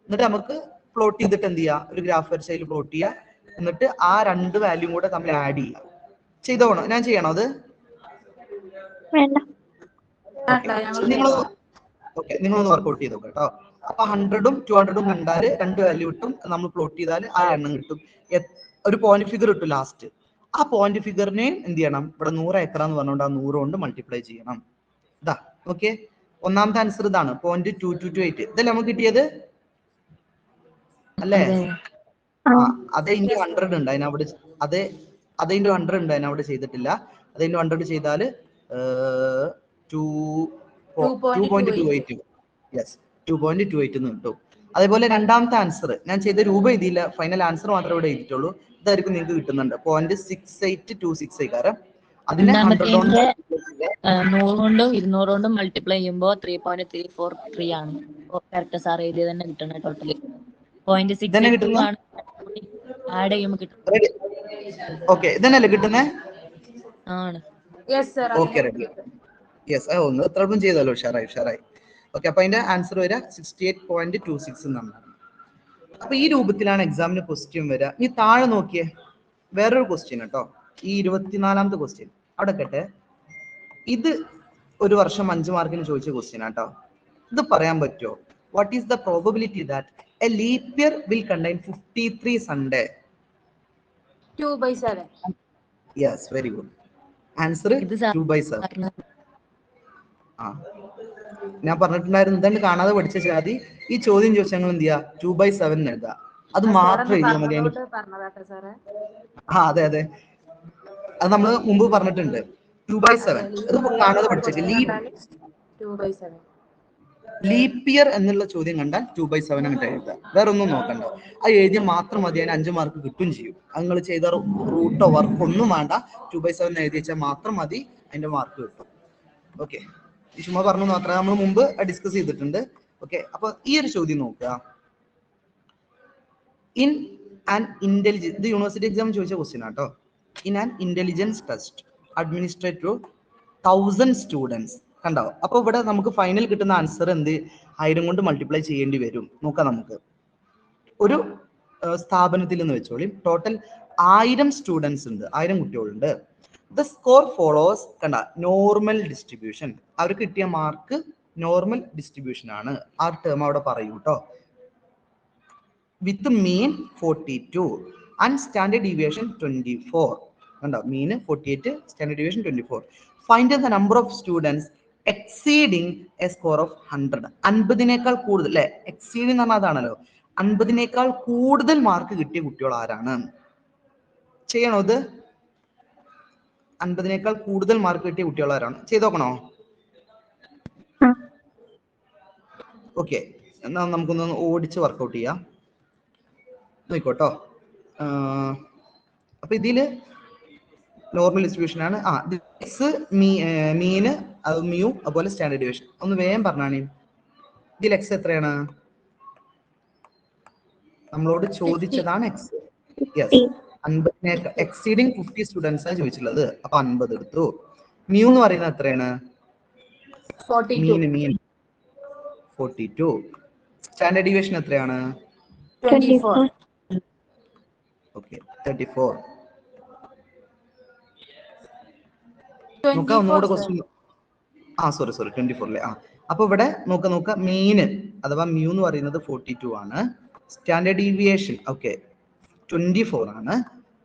എന്നിട്ട് നമുക്ക് പ്ലോട്ട് ചെയ്തിട്ട് എന്ത് ചെയ്യാം? ഒരു ഗ്രാഫ് വരച്ചതിൽ പ്ലോട്ട് ചെയ്യുക. എന്നിട്ട് ആ രണ്ട് വാല്യൂ കൂടെ തമ്മിൽ ആഡ് ചെയ്യുക. ചെയ്തോണോ? ഞാൻ ചെയ്യണോ അത്? നിങ്ങളൊന്ന് വർക്ക്ഔട്ട് ചെയ്തോ കേട്ടോ. അപ്പൊ 100ഉം 200ഉം കണ്ടാല് രണ്ട് വാല്യൂ കിട്ടും. നമ്മൾ പ്ലോട്ട് ചെയ്താൽ ആ എണ്ണം കിട്ടും. ഒരു പോയിന്റ് ഫിഗർ കിട്ടും ലാസ്റ്റ്. ആ പോയിന്റ് ഫിഗറിനെയും എന്ത് ചെയ്യണം? ഇവിടെ 100 ഏക്കർ എന്ന് പറഞ്ഞുകൊണ്ട് ആ 100 കൊണ്ട് മൾട്ടിപ്ലൈ ചെയ്യണം. ഇതാ ഓക്കെ. ഒന്നാമത്തെ ആൻസർ ഇതാണ് 0.2228. ഇതല്ലേ നമുക്ക് കിട്ടിയത് അല്ലേ? അതേ ഇൻറ്റു 100 ഉണ്ട് അതിനവിടെ. അതേ ഇൻറ്റു 100 ഉണ്ട് അതിനവിടെ ചെയ്തിട്ടില്ല. അതേ ഇൻറ്റു 100 ചെയ്താല് 2.28. യെസ്, 2.28 എന്ന് കിട്ടും. അതേപോലെ രണ്ടാമത്തെ ആൻസർ ഞാൻ ചെയ്ത രൂപ എഴുതിയില്ല, ഫൈനൽ ആൻസർ മാത്രമേ ഇവിടെ എഴുതിയിട്ടുള്ളൂ. ഇതായിരിക്കും നിങ്ങൾക്ക് കിട്ടുന്നുണ്ട് 0.6826 കാരണം അതിനെ 100 കൊണ്ട് 100 കൊണ്ടും 200 കൊണ്ടും മൾട്ടിപ്ലൈ ചെയ്യുമ്പോൾ 3.343 ആണ്. കറക്റ്റ് സാർ എഴുതിയത് തന്നെ കിട്ടണേ. ടോട്ടല് 0.6 ആണ് ആഡ് ചെയ്യുമ്പോൾ കിട്ടുന്നത്. ഓക്കെ, ഇതന്നെയല്ലേ കിട്ടുന്നേ? ആണ്. Okay, ready. യെസ്, ഒന്ന് എത്രയും ചെയ്തല്ലോ. ഉഷാറായി. ഓക്കെ, അപ്പൊ അതിന്റെ ആൻസർ വരിക 68.26 എന്നാണ്. അപ്പൊ ഈ രൂപത്തിലാണ് എക്സാമിന് ക്വസ്റ്റ്യൻ വരിക. ഈ താഴെ നോക്കിയേ, വേറൊരു ക്വസ്റ്റ്യൻ കേട്ടോ. ഈ 24ാമത്തെ ക്വസ്റ്റ്യൻ അവിടെ കേട്ടെ. ഇത് ഒരു വർഷം 5 മാർക്കിന് ചോദിച്ച ക്വസ്റ്റ്യൻ ആട്ടോ. ഇത് പറയാൻ പറ്റുമോ? What is the probability that A leap year will contain 53 Sunday. 2/7. Yes, very good. Answer ഇത് 2/7. ആ, ഞാൻ പറഞ്ഞിട്ടുണ്ടായിരുന്നു എന്താണ് കാണാതെ പഠിച്ചാൽ മതി. ഈ ചോദ്യം ചോദിച്ചാൽ ഞങ്ങൾ എന്ത് ചെയ്യുക, 2/7 എഴുതുക. അത് മാത്രം എഴുതിയാൽ മതി. പറഞ്ഞതാട്ടെ സാറേ. അതെ അതെ, അത് നമ്മൾ മുമ്പ് പറഞ്ഞിട്ടുണ്ട്. 2/7 അത് കാണാതെ പഠിച്ചേക്ക്. 2/7. ലീപ് ഇയർ എന്നുള്ള ചോദ്യം കണ്ടാൽ 2/7 എന്നിട്ട് എഴുതുക. വേറെ ഒന്നും നോക്കണ്ട. അത് എഴുതിയാൽ മാത്രം മതി, അതിന് 5 മാർക്ക് കിട്ടും ചെയ്യും. അത് നിങ്ങൾ ചെയ്ത റൂട്ടോ വർക്ക് ഒന്നും വേണ്ട, 2/7 എഴുതി വെച്ചാൽ മാത്രം മതി, അതിന്റെ മാർക്ക് കിട്ടും. ഓക്കെ, ചുമ്മാ പറഞ്ഞു മാത്രമേ, നമ്മൾ മുമ്പ് ഡിസ്കസ് ചെയ്തിട്ടുണ്ട്. ഓക്കെ, അപ്പൊ ഈ ഒരു ചോദ്യം നോക്കുക. ഇൻ ആൻ ഇന്റലിജൻസ്, ഇത് യൂണിവേഴ്സിറ്റി എക്സാം ചോദിച്ച ക്വസ്റ്റ്യൻ ആട്ടോ. In an intelligence test administrate to 1000 students. കണ്ടോ? അപ്പൊ ഇവിടെ നമുക്ക് ഫൈനൽ കിട്ടുന്ന ആൻസർ എന്ത്, 1000 കൊണ്ട് മൾട്ടിപ്ലൈ ചെയ്യേണ്ടി വരും. നോക്കാം നമുക്ക്. ഒരു സ്ഥാപനത്തിൽ എന്ന് വെച്ചോളി, ടോട്ടൽ 1000 സ്റ്റുഡൻസ് ഉണ്ട്, 1000 കുട്ടികളുണ്ട്. ദ സ്കോർ ഫോളോസ്, കണ്ട, നോർമൽ ഡിസ്ട്രിബ്യൂഷൻ. അവർക്ക് കിട്ടിയ മാർക്ക് നോർമൽ ഡിസ്ട്രിബ്യൂഷൻ ആണ്. ആ ടേം അവിടെ പറയൂ കേട്ടോ. വിത്ത് മീൻ 42 ആൻഡ് സ്റ്റാൻഡേർഡ് ഡീവിയേഷൻ 24. കണ്ടോ? മീൻ 48, standard deviation 24. Find the number of students exceeding A score of 100. 50നേക്കാൾ കൂടുതൽ, അല്ലെ? എക്സീഡിങ് എന്ന് പറഞ്ഞാൽ അതാണല്ലോ, 50നേക്കാൾ കൂടുതൽ മാർക്ക് കിട്ടിയ കുട്ടികൾ ആരാണ്? ചെയ്യണോ ഇത്? 50നേക്കാൾ കൂടുതൽ മാർക്ക് കിട്ടിയ കുട്ടികൾ ആരാണ്? ചെയ്ത് നോക്കണോ? ഓക്കെ, എന്നാ നമുക്കൊന്ന് ഓടിച്ച് വർക്കൗട്ട് ചെയ്യാം. നോക്കോട്ടോ. അപ്പൊ ഇതില് നോർമൽ ഡിസ്ട്രിബ്യൂഷൻ ആണ്. എക്സ് മീന്, അത് മ്യൂ, അതുപോലെ സ്റ്റാൻഡേർഡ് ഡീവിയേഷൻ. ഒന്ന് വേഗം പറഞ്ഞാണ്. ഇതിൽ എക്സ് എത്രയാണ്? നമ്മളോട് ചോദിച്ചതാണ് എക്സ്. യെസ്, 50 എക്സീഡിങ് 50 സ്റ്റുഡൻസ് ആണ് ചോദിച്ചിട്ടുള്ളത്. അപ്പൊ 50 എടുത്തു. മ്യൂ എന്ന് പറയുന്നത് എത്രയാണ്? 42. മീൻ 42. സ്റ്റാൻഡേർഡ് ഡീവിയേഷൻ എത്രയാണ്? 24. ഓക്കെ, 34. നോക്കാം ഒന്നുകൂടെ ക്വസ്റ്റ്യൻ. സോറി 24 അല്ലേ? അപ്പൊ ഇവിടെ നോക്ക മീന് അഥവാ മ്യൂ എന്ന് പറയുന്നത് 42 ആണ്. സ്റ്റാൻഡേർഡ് ഡീവിയേഷൻ 24 ആണ്.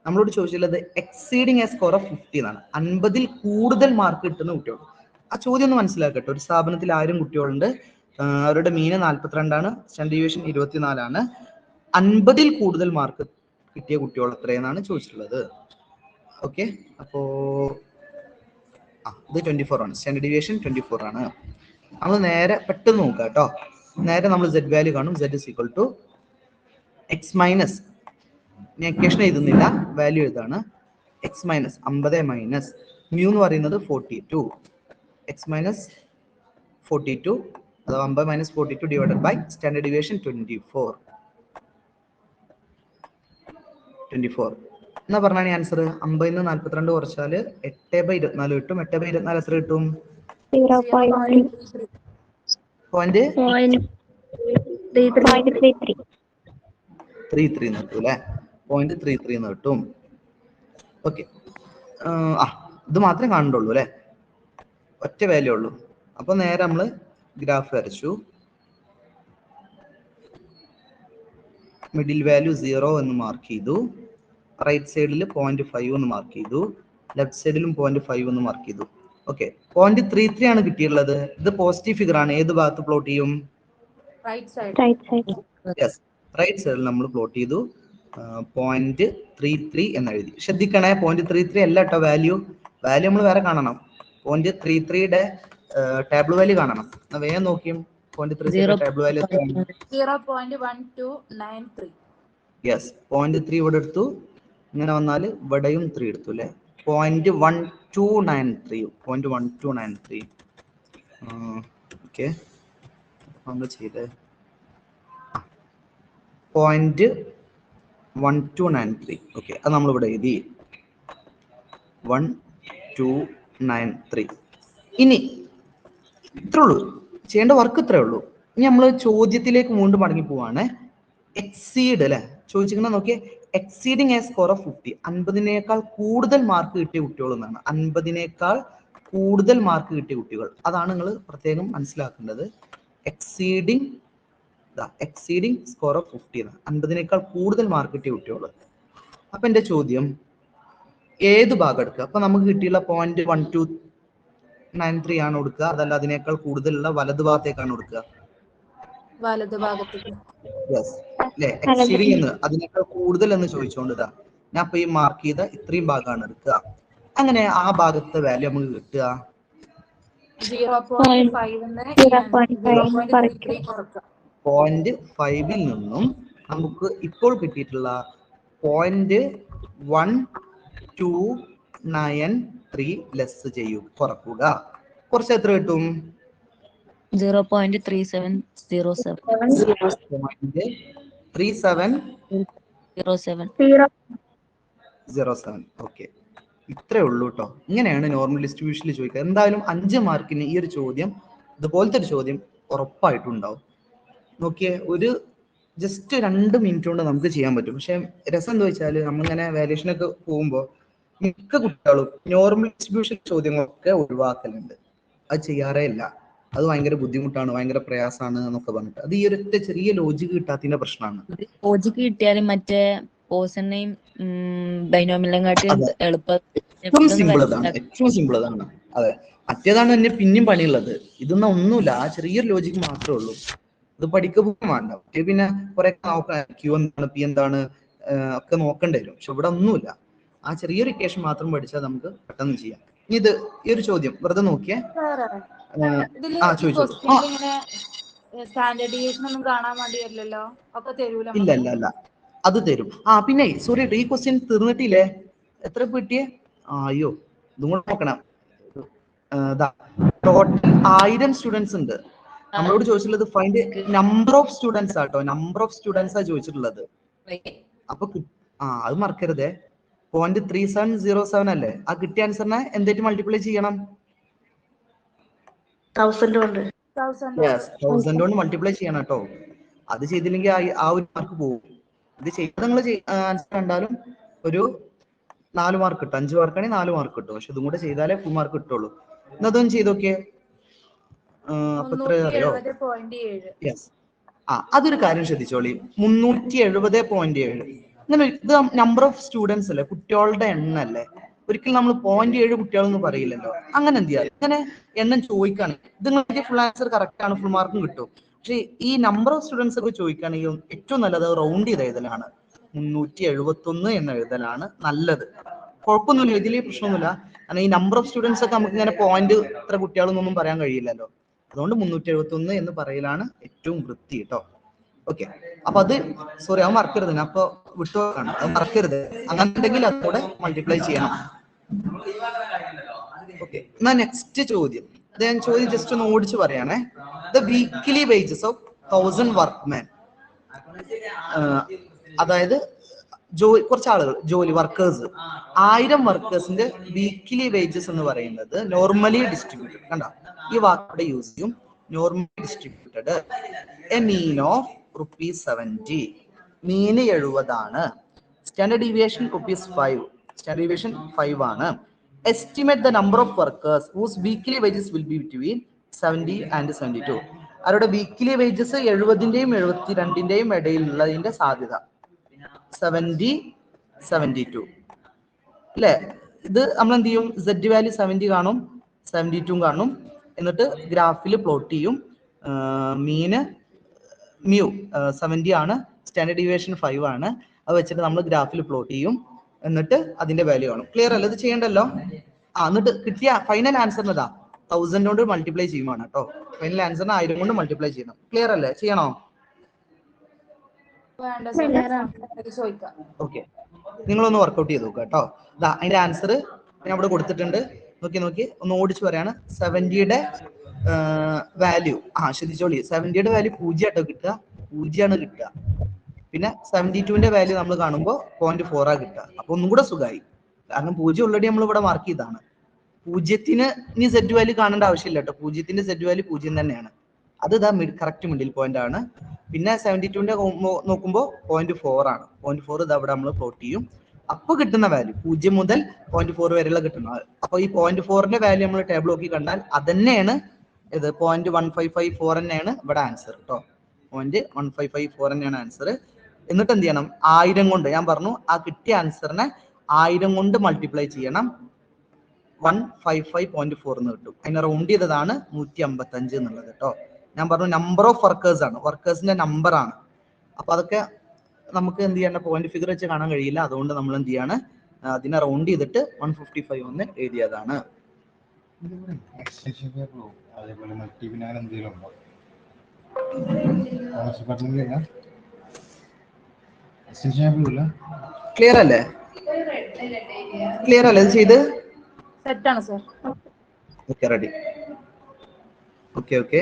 നമ്മളോട് ചോദിച്ചുള്ളത് എക്സീഡിങ് എ സ്കോർ ഓഫ് 50 എന്നാണ്. 50ൽ കൂടുതൽ മാർക്ക് കിട്ടുന്ന കുട്ടികൾ. ആ ചോദ്യം ഒന്ന് മനസ്സിലാക്കട്ടെ. ഒരു സ്ഥാപനത്തിൽ 1000 കുട്ടികളുണ്ട്, അവരുടെ മീന് 42 ആണ്, സ്റ്റാൻഡേർഡ് ഡീവിയേഷൻ 24 ആണ്. 50ൽ കൂടുതൽ മാർക്ക് കിട്ടിയ കുട്ടികൾ എത്രയെന്നാണ് ചോദിച്ചിട്ടുള്ളത്. ഓക്കെ, അപ്പോ ഇത് 24 ആണ്. സ്റ്റാൻഡേർഡ് ഡീവിയേഷൻ 24 ആണ്. നമ്മൾ നേരെ പെട്ടെന്ന് നോക്കാം കേട്ടോ. നേരെ നമ്മൾ Z വാല്യൂ കാണും. Z is equal to x minus, ഞാൻ ഇക്വേഷൻ എഴുതുന്നില്ല, വാല്യൂ എഴുതാണ്. എക്സ് മൈനസ് 50 മൈനസ് മ്യൂ എന്ന് പറയുന്നത് 42. എക്സ് മൈനസ് 42 അഥവാ 50 minus 42 divided by standard deviation 24 എന്നാ പറഞ്ഞാണ് ആൻസർ. 50 നിന്ന് 42 കുറച്ചാൽ 8/24 കിട്ടും. 8/24 എത്ര കിട്ടും? 0.33 കിട്ടും അല്ലെ? 0.33 കിട്ടും. ഓക്കെ, ഇത് മാത്രമേ കാണുന്നുള്ളൂ അല്ലെ, ഒറ്റ വാല്യൂ ഉള്ളൂ. അപ്പൊ നേരെ നമ്മള് ഗ്രാഫ് വരച്ചു. മിഡിൽ വാല്യൂ 0 എന്ന് മാർക്ക് ചെയ്തു. റൈറ്റ് സൈഡിൽ 0.5 എന്ന് മാർക്ക് ചെയ്തു. ലെഫ്റ്റ് സൈഡിലും 0.5 എന്ന് മാർക്ക് ചെയ്തു. ഓക്കെ, 0.33 ആണ് കിട്ടിയിട്ടുള്ളത്. ഇത് പോസിറ്റീവ് ഫിഗർ ആണ്. ഏത് ഭാഗത്ത് പ്ലോട്ട് ചെയ്യും? Right side. യെസ്, റൈറ്റ് സൈഡിൽ നമ്മൾ പ്ലോട്ട് ചെയ്തു. 0.33 എന്ന് എഴുതി. ശ്രദ്ധിക്കണേ, 0.33 അല്ല കേട്ടോ വാല്യൂ. നമ്മൾ വേറെ കാണണം. 0.33യുടെ ടേബിൾ വാല്യൂ കാണണം. വേഗം നോക്കിയും 0.33 ടേബിൾ വാല്യൂ 0.1293. യെസ്, 0.3 ഇവിടെ എടുത്തു. ഇങ്ങനെ വന്നാൽ ഇവിടെയും 3 എടുത്തു അല്ലെ? 0.1293. ഓക്കെ, നമ്മൾ ചെയ്തേ 0.1293. ഓക്കെ, അത് നമ്മളിവിടെ എഴുതി 1293. ഇനി ഇത്രേ ഉള്ളൂ ചെയ്യേണ്ട വർക്ക്, ഇത്രേ ഉള്ളൂ. ഇനി നമ്മൾ ചോദ്യത്തിലേക്ക് വീണ്ടും മടങ്ങി പോവാണ്. എക്സീഡ് അല്ലെ ചോദിച്ചിരിക്കുന്നത് നോക്കിയേ. എക്സീഡിങ് എ സ്കോർ ഓഫ് 50, 50നേക്കാൾ കൂടുതൽ മാർക്ക് കിട്ടിയ കുട്ടികൾ എന്നാണ്. 50നേക്കാൾ കൂടുതൽ മാർക്ക് കിട്ടിയ കുട്ടികൾ, അതാണ് നിങ്ങൾ പ്രത്യേകം മനസ്സിലാക്കേണ്ടത്. എക്സീഡിങ് എക്സീഡിങ് സ്കോർ ഓഫ് 50 50നേക്കാൾ കൂടുതൽ മാർക്ക് കിട്ടിയ കുട്ടികൾ. അപ്പൊ എന്റെ ചോദ്യം ഏത് ഭാഗം എടുക്കുക? അപ്പൊ നമുക്ക് കിട്ടിയുള്ള 0.1293 ആണ് കൊടുക്കുക, അതല്ല അതിനേക്കാൾ കൂടുതലുള്ള വലതു ഭാഗത്തേക്കാണ് കൊടുക്കുക? വലത് ഭാഗത്തേക്ക്. യെസ് അല്ലെ? എക്സീഡിങ് എന്ന് അതിനേക്കാൾ കൂടുതൽ എന്ന് ചോദിച്ചുകൊണ്ടിതാ ഞാൻ ഇപ്പൊ ഈ മാർക്ക് ചെയ്ത ഇത്രയും ഭാഗമാണ് എടുക്കുക. അങ്ങനെ ആ ഭാഗത്തെ വാല്യൂ നമുക്ക് കിട്ടുക 0.5 നിന്നും നമുക്ക് ഇപ്പോൾ കിട്ടിയിട്ടുള്ള 0.1293 ലെസ് ചെയ്യൂ, കുറക്കുക. കുറച്ച് എത്ര കിട്ടും? 0.3707. ഓക്കെ, ഇത്രേ ഉള്ളൂ കേട്ടോ. ഇങ്ങനെയാണ് നോർമൽ ഡിസ്ട്രിബ്യൂഷനിൽ ചോദിക്കുക. എന്തായാലും 5 മാർക്കിന് ഈ ഒരു ചോദ്യം, ഇതുപോലത്തെ ഒരു ചോദ്യം ഉറപ്പായിട്ടും ഉണ്ടാവും. നോക്കിയേ, ഒരു ജസ്റ്റ് 2 മിനിറ്റ് കൊണ്ട് നമുക്ക് ചെയ്യാൻ പറ്റും. പക്ഷെ രസം എന്താ വെച്ചാൽ നമ്മളിങ്ങനെ വാല്യൂഷനൊക്കെ പോകുമ്പോൾ മിക്ക കുട്ടികളും നോർമൽ ഡിസ്ട്രിബ്യൂഷൻ ചോദ്യങ്ങളൊക്കെ ഒഴിവാക്കലുണ്ട്. അത് ചെയ്യാറേ ഇല്ല. അത് ഭയങ്കര ബുദ്ധിമുട്ടാണ്, ഭയങ്കര പ്രയാസമാണ് എന്നൊക്കെ പറഞ്ഞിട്ട്. അത് ഈ ഒരൊറ്റ ചെറിയ ലോജിക്ക് കിട്ടാത്തതിന്റെ പ്രശ്നമാണ്. ലോജിക്ക് കിട്ടിയാലും മറ്റേ പോസനെയും ബൈനോമിയലും കാട്ടി എളുപ്പം ഏറ്റവും സിമ്പിൾ അതാണ്. അതെ, മറ്റേതാണ് തന്നെ പിന്നെയും പണിയുള്ളത്. ഇതൊന്നും ഒന്നുമില്ല, ആ ചെറിയൊരു ലോജിക്ക് മാത്രമേ ഉള്ളൂ. അത് പഠിക്കുമ്പോൾ വേണ്ട. പിന്നെ കുറെ നോക്കാൻ ക്യൂ എന്താണ്, പി എന്താണ് ഒക്കെ നോക്കേണ്ടി വരും. പക്ഷെ ഇവിടെ ഒന്നുമില്ല, ആ ചെറിയൊരു ഇക്വേഷൻ മാത്രം പഠിച്ചാൽ നമുക്ക് പെട്ടെന്ന് ചെയ്യാം. ഇനി ഇത് ഈ ഒരു ചോദ്യം വെറുതെ നോക്കിയേ. ചോദിച്ചോളൂ. സ്റ്റാൻഡേർഡ് ഡീവിയേഷൻ ഒന്നും കാണാൻ വേണ്ടിയല്ലോ, ഒക്കെ തരൂല? ഇല്ല, അത് തരും. പിന്നെ സോറി, ഈ ക്വസ്റ്റ്യൻ തീർന്നിട്ടില്ലേ? എത്ര കിട്ടിയേ? അയ്യോ, ഇതും കൂടെ നോക്കണം. ടോട്ടൽ 1000 സ്റ്റുഡൻസ് ഉണ്ട്. നമ്മളോട് ചോദിച്ചിട്ടുള്ളത് ഫൈൻഡ് നമ്പർ ഓഫ് സ്റ്റുഡൻസ് ആട്ടോ, നമ്പർ ഓഫ് സ്റ്റുഡൻസ് ആ ചോദിച്ചിട്ടുള്ളത്. അപ്പൊ അത് മറക്കരുതേ. 0.3707 അല്ലേ? ആ കിട്ടിയ ആൻസറിനെ എന്തായിട്ട് മൾട്ടിപ്ലൈ ചെയ്യണം? 1000 കൊണ്ട്. 1000 കൊണ്ട് മൾട്ടിപ്ലൈ ചെയ്യണം കേട്ടോ. അത് ചെയ്തില്ലെങ്കിൽ ആ ഒരു മാർക്ക് പോകും. ഇത് ചെയ്ത് നിങ്ങൾ ആൻസർ കണ്ടാലും ഒരു 4 മാർക്ക് കിട്ടും. 5 മാർക്കാണെങ്കിൽ 4 മാർക്ക് കിട്ടും. പക്ഷെ ഇതും കൂടെ ചെയ്താലേ ഫുൾ മാർക്ക് കിട്ടുള്ളൂ. എന്നതൊന്നും ചെയ്തോക്കെ. അപ്പൊ എത്ര അറിയോ? യെസ്, അതൊരു കാര്യം ശ്രദ്ധിച്ചോളി. 370.7 ഇങ്ങനെ. ഇത് നമ്പർ ഓഫ് സ്റ്റുഡൻസ് അല്ലേ, കുട്ടികളുടെ എണ്ണം അല്ലേ. ഒരിക്കലും നമ്മൾ 0.7 കുട്ടികളെന്ന് പറയില്ലല്ലോ. അങ്ങനെ എന്ത് ചെയ്യാം, ഇങ്ങനെ എണ്ണം ചോദിക്കാണ്. ഇത് നിങ്ങൾക്ക് ഫുൾ ആൻസർ കറക്റ്റ് ആണ്, ഫുൾ മാർക്കും കിട്ടും. പക്ഷെ ഈ നമ്പർ ഓഫ് സ്റ്റുഡൻസ് ഒക്കെ ചോദിക്കുകയാണെങ്കിൽ ഏറ്റവും നല്ലത് റൗണ്ട് ചെയ്ത് എഴുതലാണ്. 371 എന്ന് എഴുതലാണ് നല്ലത്. കുഴപ്പമൊന്നുമില്ല, ഇതിൽ പ്രശ്നമൊന്നുമില്ല. കാരണം ഈ നമ്പർ ഓഫ് സ്റ്റുഡൻസ് ഒക്കെ നമുക്ക് ഇങ്ങനെ പോയിന്റ് ഇത്ര കുട്ടികളെന്നൊന്നും പറയാൻ കഴിയില്ലല്ലോ. അതുകൊണ്ട് 371 എന്ന് പറയലാണ് ഏറ്റവും വൃത്തി കേട്ടോ. ഓക്കെ, അപ്പൊ അത് സോറി, അത് മറക്കരുത്. ഞാൻ അപ്പൊ വിട്ടുപോക്കാണ്, അത് മറക്കരുത്. അങ്ങനെ ഉണ്ടെങ്കിൽ അതുകൂടെ മൾട്ടിപ്ലൈ ചെയ്യണം. ഓക്കെ, എന്നാ നെക്സ്റ്റ് ചോദ്യം. അത് ഞാൻ ചോദ്യം ജസ്റ്റ് ഒന്ന് ഓടിച്ച് പറയാണേ. The weekly wages of 1000 workman. അതായത് കുറച്ച് ആളുകൾ, ജോലി വർക്കേഴ്സ്, 1000 വർക്കേഴ്സിന്റെ വീക്ക്ലി വേജസ് എന്ന് പറയുന്നത് നോർമലി ഡിസ്ട്രിബ്യൂട്ടഡ്. കണ്ട, ഈ വാക്കോടെ യൂസ് ചെയ്യും. Normally distributed A mean of ₹70. മീന് 70 ആണ്. Standard deviation ₹5. സ്റ്റാൻഡേർഡ് ഡീവിയേഷൻ 5 ആണ്. Estimate the number of workers whose weekly wages will be between 70 and 72. അവരുടെ വീക്ക്ലി വേജസ് 70ന്റെയും 72ന്റെയും ഇടയിലുള്ളതിന്റെ സാധ്യത 70, 72 അല്ലേ? ഇത് നമ്മൾ എന്ത് ചെയ്യും? Z വാല്യൂ 70 കാണും, 72 കാണും. എന്നിട്ട് ഗ്രാഫിൽ പ്ലോട്ട് ചെയ്യും. മീന് 70 ആണ്, സ്റ്റാൻഡേർഡ് ഡീവിയേഷൻ 5 ആണ്. അത് വെച്ചിട്ട് നമ്മൾ ഗ്രാഫിൽ പ്ലോട്ട് ചെയ്യും. എന്നിട്ട് അതിന്റെ വാല്യൂ കാണും. ക്ലിയർ അല്ലേ? ഇത് ചെയ്യണ്ടല്ലോ. എന്നിട്ട് കിട്ടിയ ഫൈനൽ ആൻസറിന് 1000 കൊണ്ട് മൾട്ടിപ്ലൈ ചെയ്യുവാണ് കേട്ടോ. ഫൈനൽ ആൻസറിന് 1000 കൊണ്ട് മൾട്ടിപ്ലൈ ചെയ്യണം. ക്ലിയർ അല്ലേ? ചെയ്യണോ? ഓക്കെ, നിങ്ങളൊന്ന് വർക്ക്ഔട്ട് ചെയ്ത് നോക്കുക കേട്ടോ. അതിന്റെ ആൻസർ ഞാൻ ഇവിടെ കൊടുത്തിട്ടുണ്ട്. നോക്കി ഒന്ന് ഓടിച്ച് പറയാണ്. 70യുടെ വാല്യൂ ശ്രദ്ധിച്ചോളി. 70യുടെ വാല്യൂ 0 ആട്ടോ കിട്ടുക, 0 കിട്ടുക. പിന്നെ 72ന്റെ വാല്യൂ നമ്മൾ കാണുമ്പോൾ 0.4 കിട്ടുക. അപ്പൊ ഒന്നും കൂടെ സുഖമായി. കാരണം 0 ഓൾറെഡി നമ്മൾ ഇവിടെ മാർക്ക് ചെയ്താണ്. 0ന് ഇനി Z വാല്യൂ കാണേണ്ട ആവശ്യമില്ല കേട്ടോ. 0ന്റെ Z വാല്യൂ 0 തന്നെയാണ്. അത് കറക്റ്റ് മിഡിൽ പോയിന്റ് ആണ്. പിന്നെ 72ന്റെ നോക്കുമ്പോൾ 0.4 ആണ്. 0.4 ഇത് അവിടെ നമ്മൾ പ്ലോട്ട് ചെയ്യും. അപ്പൊ കിട്ടുന്ന വാല്യൂ 0 മുതൽ 0.4 വരെയുള്ള കിട്ടുന്നത്. അപ്പൊ ഈ 0.4ന്റെ വാല്യൂ നമ്മൾ ടേബിൾ നോക്കി കണ്ടാൽ അത് തന്നെയാണ് ഇത് 0.1554 തന്നെയാണ് ഇവിടെ ആൻസർ കേട്ടോ. 0.1554 തന്നെയാണ് ആൻസർ. എന്നിട്ട് എന്ത് ചെയ്യണം? 1000 കൊണ്ട്, ഞാൻ പറഞ്ഞു ആ കിട്ടിയ ആൻസറിനെ 1000 കൊണ്ട് മൾട്ടിപ്ലൈ ചെയ്യണം. 155.4 എന്ന് കിട്ടും. അതിനെ റൗണ്ട് ചെയ്തതാണ് 155 എന്നുള്ളത് കേട്ടോ. ഞാൻ പറഞ്ഞു നമ്പർ ഓഫ് വർക്കേഴ്സ് ആണ്, വർക്കേഴ്സിന്റെ നമ്പർ ആണ്. അപ്പൊ അതൊക്കെ നമുക്ക് എന്ത് ചെയ്യേണ്ട പോയിന്റ് ഫിഗർ വെച്ച് കാണാൻ കഴിയില്ല. അതുകൊണ്ട് നമ്മൾ എന്ത് ചെയ്യാണ്? അതിനെ റൗണ്ട് ചെയ്തിട്ട് 155 എന്ന് എഴുതിയതാണ്. ക്ലിയർ അല്ലേ? ക്ലിയർ അല്ലേ ഇത് ചെയ്ത്? സെറ്റാണ് സർ. Okay, ready. ഓക്കെ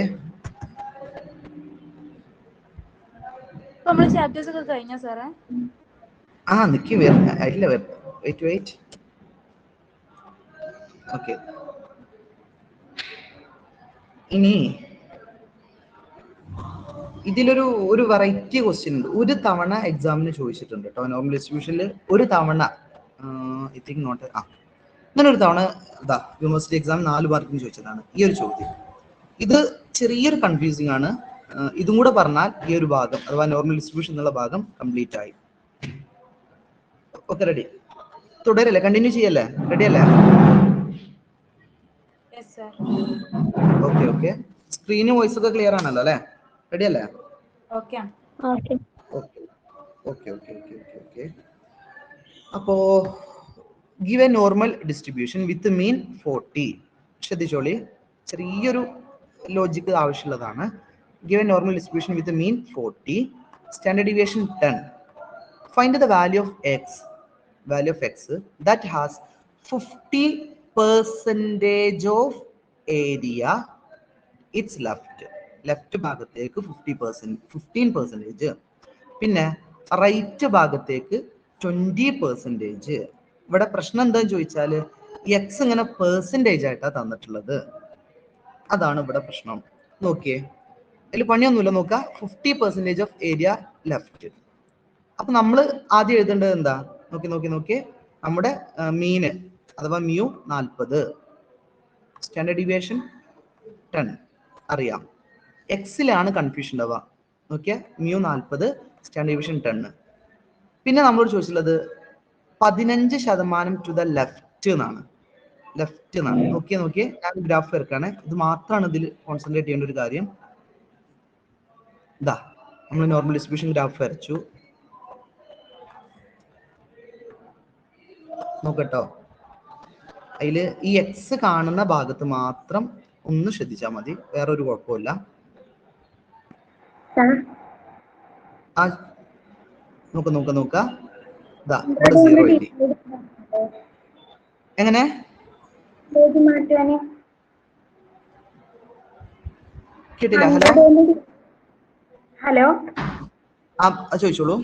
നമ്മള് ചാപ്റ്റേഴ്സ് ഒക്കെ കഴിഞ്ഞ സാറേ? നിക്കി വരുന്ന വെയിറ്റ്. ഓക്കെ, ഇനി ഇതിലൊരു വെറൈറ്റി ക്വസ്റ്റ്യൻ ഉണ്ട്. ഒരു തവണ എക്സാമിന് ചോദിച്ചിട്ടുണ്ട് കേട്ടോ. നോർമൽ ഡിസ്ട്രിബ്യൂഷനിൽ ഒരു തവണ, ഐ തിങ്ക് നോട്ട്, അങ്ങനെ ഒരു തവണ യൂണിവേഴ്സിറ്റി എക്സാം 4 മാർക്കിന് ചോദിച്ചതാണ് ഈ ഒരു ചോദ്യം. ഇത് ചെറിയൊരു കൺഫ്യൂസിംഗ് ആണ്. ഇതും കൂടെ പറഞ്ഞാൽ ഈ ഒരു ഭാഗം അഥവാ നോർമൽ ഡിസ്ട്രിബ്യൂഷൻ എന്നുള്ള ഭാഗം കംപ്ലീറ്റ് ആയി. Okay, ready? തുടരല്ലേ? കണ്ടിന്യൂ ചെയ്യല്ലേ? റെഡി അല്ലേ? ഓക്കെ. സ്ക്രീനും വോയിസ് ഒക്കെ ക്ലിയർ ആണല്ലോ അല്ലേ? റെഡി അല്ലേ? ഓക്കെ. അപ്പോ give a normal distribution with mean 40. ശ്രദ്ധിച്ചോളി, ചെറിയൊരു logic ആവശ്യമുള്ളതാണ്. Give a normal distribution with mean 40, standard deviation 10. Find the value of x that has 50% of area its left ഭാഗത്തേക്ക് 15%, പിന്നെ right ഭാഗത്തേക്ക് 20%. ഇവിടെ പ്രശ്നം എന്താന്ന് ചോദിച്ചാല് എക്സ് ഇങ്ങനെ പെർസെൻറ്റേജ് ആയിട്ടാണ് തന്നിട്ടുള്ളത്. അതാണ് ഇവിടെ പ്രശ്നം. നോക്കിയേ, അതിൽ പണിയൊന്നുമില്ല. നോക്കുക, 50% ഓഫ് ഏരിയ ലെഫ്റ്റ്. അപ്പൊ നമ്മൾ ആദ്യം എഴുതേണ്ടത് എന്താ? നോക്കി നമ്മുടെ മീന് അഥവാ മ്യൂ 40, സ്റ്റാൻഡേർഡ് ഡീവിയേഷൻ 10 അറിയാം. എക്സിലാണ് കൺഫ്യൂഷൻ ഉണ്ടാവുക. നോക്കിയാ മ്യൂ 40, സ്റ്റാൻഡേർഡ് ഡീവിയേഷൻ 10. പിന്നെ നമ്മളോട് ചോദിച്ചിട്ടുള്ളത് 15% ടു ദ ലെഫ്റ്റ് എന്നാണ്. നോക്കിയേ, ഞാൻ ഗ്രാഫ് വരക്കാണ്. ഇത് മാത്രമാണ് ഇതിൽ കോൺസെൻട്രേറ്റ് ചെയ്യേണ്ട ഒരു കാര്യം. നമ്മൾ നോർമൽ ഡിസ്ട്രിബ്യൂഷൻ ഗ്രാഫ് വരച്ചു. നോക്കട്ടോ, അതിൽ ഈ എക്സ് കാണുന്ന ഭാഗത്ത് മാത്രം ഒന്ന് ശ്രദ്ധിച്ചാൽ മതി, വേറൊരു കുഴപ്പമില്ല. നോക്ക ഇവിടെ 0 എഴുതി. എങ്ങനെ? കേട്ടില്ല? ഹലോ, ചോദിച്ചോളൂ.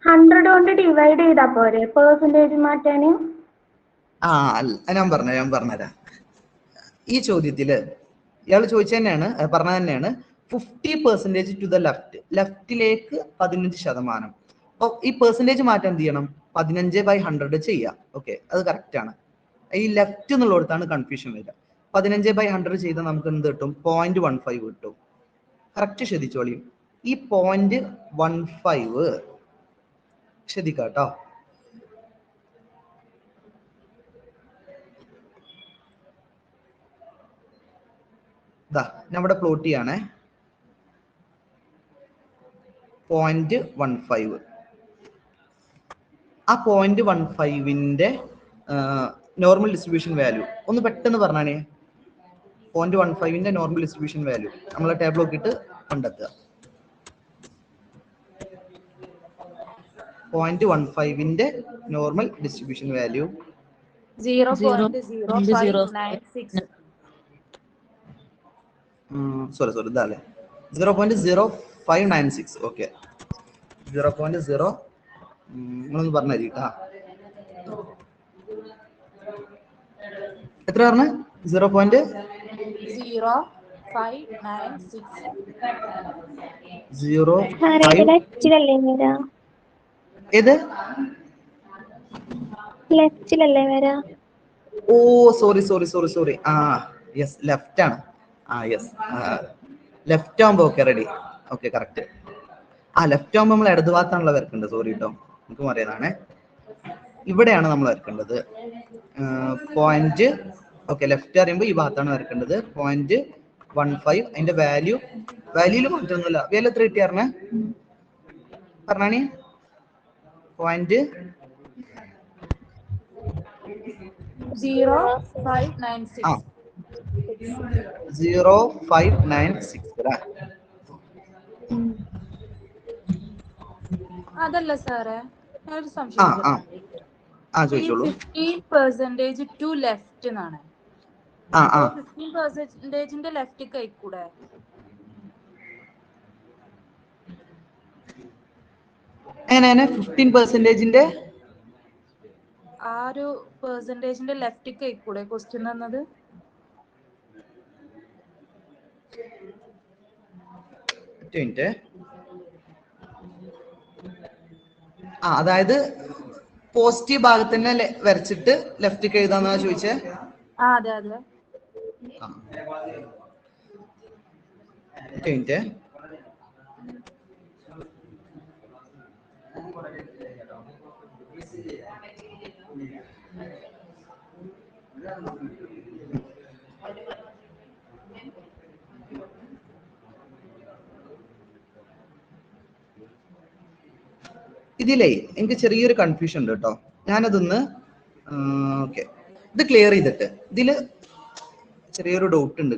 100 കൊണ്ട് ഡിവൈഡ് ചെയ്താ പോരെ പെർസെന്റേജ് മാറ്റാന്? ഞാൻ പറഞ്ഞുതരാം. ഈ ചോദ്യത്തില് ഇയാൾ ചോദിച്ച തന്നെയാണ്, പറഞ്ഞ തന്നെയാണ് 50% ടു ദ ലെഫ്റ്റിലേക്ക് 15%. അപ്പൊ ഈ പെർസെന്റേജ് മാറ്റം എന്ത് ചെയ്യണം? 15/100 ചെയ്യാം. ഓക്കെ, അത് കറക്റ്റ് ആണ്. ഈ ലെഫ്റ്റ് എന്നുള്ളിടത്താണ് കൺഫ്യൂഷൻ വരിക. 15/100 ചെയ്താൽ നമുക്ക് എന്ത് കിട്ടും? 0.15 കിട്ടും. കറക്റ്റ് ശ്രദ്ധിച്ചോളി, ഈ 0.15 ശ്രദ്ധിക്കാട്ടോ. ഞാൻ ഇവിടെ പ്ലോട്ട് ചെയ്യാണേ. 0.15. ആ 0.15ന്റെ നോർമൽ ഡിസ്ട്രിബ്യൂഷൻ വാല്യൂ ഒന്ന് പെട്ടെന്ന് പറഞ്ഞാണേ. 0.15ന്റെ നോർമൽ ഡിസ്ട്രിബ്യൂഷൻ വാല്യൂ നമ്മളെ ടേബിൾ നോക്കിയിട്ട് കണ്ടെത്തുക. 0.15ന്റെ നോർമൽ ഡിസ്ട്രിബ്യൂഷൻ വാല്യൂ 0.0596. സോറി ഇതല്ലേ 0.0596. ഓക്കെ, 0.0 നിങ്ങളൊന്ന് പറഞ്ഞ കേട്ടാ. എത്ര പറഞ്ഞ? 0.0596. ഏത് ലെഫ്റ്റിലല്ലേ വരാ? ഓ സോറി. യെസ്, ലെഫ്റ്റ് ആണ്. യെസ്, ലെഫ്റ്റ് ആകുമ്പോ ഓക്കെ, റെഡി. Okay correct. ആ ലെഫ്റ്റ് ആകുമ്പോൾ നമ്മൾ ഇടത് ഭാഗത്താണല്ലോ വരക്കേണ്ടത്. സോറി കേട്ടോ, നമുക്ക് അറിയാതാണേ. ഇവിടെയാണ് നമ്മൾ വരക്കേണ്ടത് പോയിന്റ്. ഓക്കെ, ലെഫ്റ്റ് അറിയുമ്പോൾ ഈ ഭാഗത്താണ് വരക്കേണ്ടത്. 0.15 അതിന്റെ വാല്യൂല് മാറ്റൊന്നുമില്ല. വാല്യൂ എത്ര കിട്ടിയാർന്നേ പറഞ്ഞാണി? 0.0596. 0.596 അല്ലേ? അതല്ല സാറേ, ഞാനൊരു ആ സംശയം ആ ആ ഈ ചോദിച്ചോളൂ. 15% ടു ലെഫ്റ്റ് എന്നാണ്. ആ ആ 15%ന്റെ ലെഫ്റ്റ് കഴിക്കൂടെ? എങ്ങനെ 15%ന്റെ ആ ഒരു പെർസെന്റേജിന്റെ ലെഫ്റ്റ് കഴിക്കൂടെ ക്വസ്റ്റ്യൻ തന്നത്? മിനിറ്റ്. ആ അതായത് പോസിറ്റീവ് ഭാഗത്ത് തന്നെ വരച്ചിട്ട് ലെഫ്റ്റ് എഴുതാന്നാ ചോദിച്ചേ? ആ അതെ അതെ. മിനിറ്റ്. ഇതിലേ എനിക്ക് ചെറിയൊരു കൺഫ്യൂഷൻ ഉണ്ട് കേട്ടോ. ഞാനതൊന്ന് ഓക്കെ ഇത് ക്ലിയർ ചെയ്തിട്ട് ഇതില് ചെറിയൊരു ഡൗട്ട് ഉണ്ട്.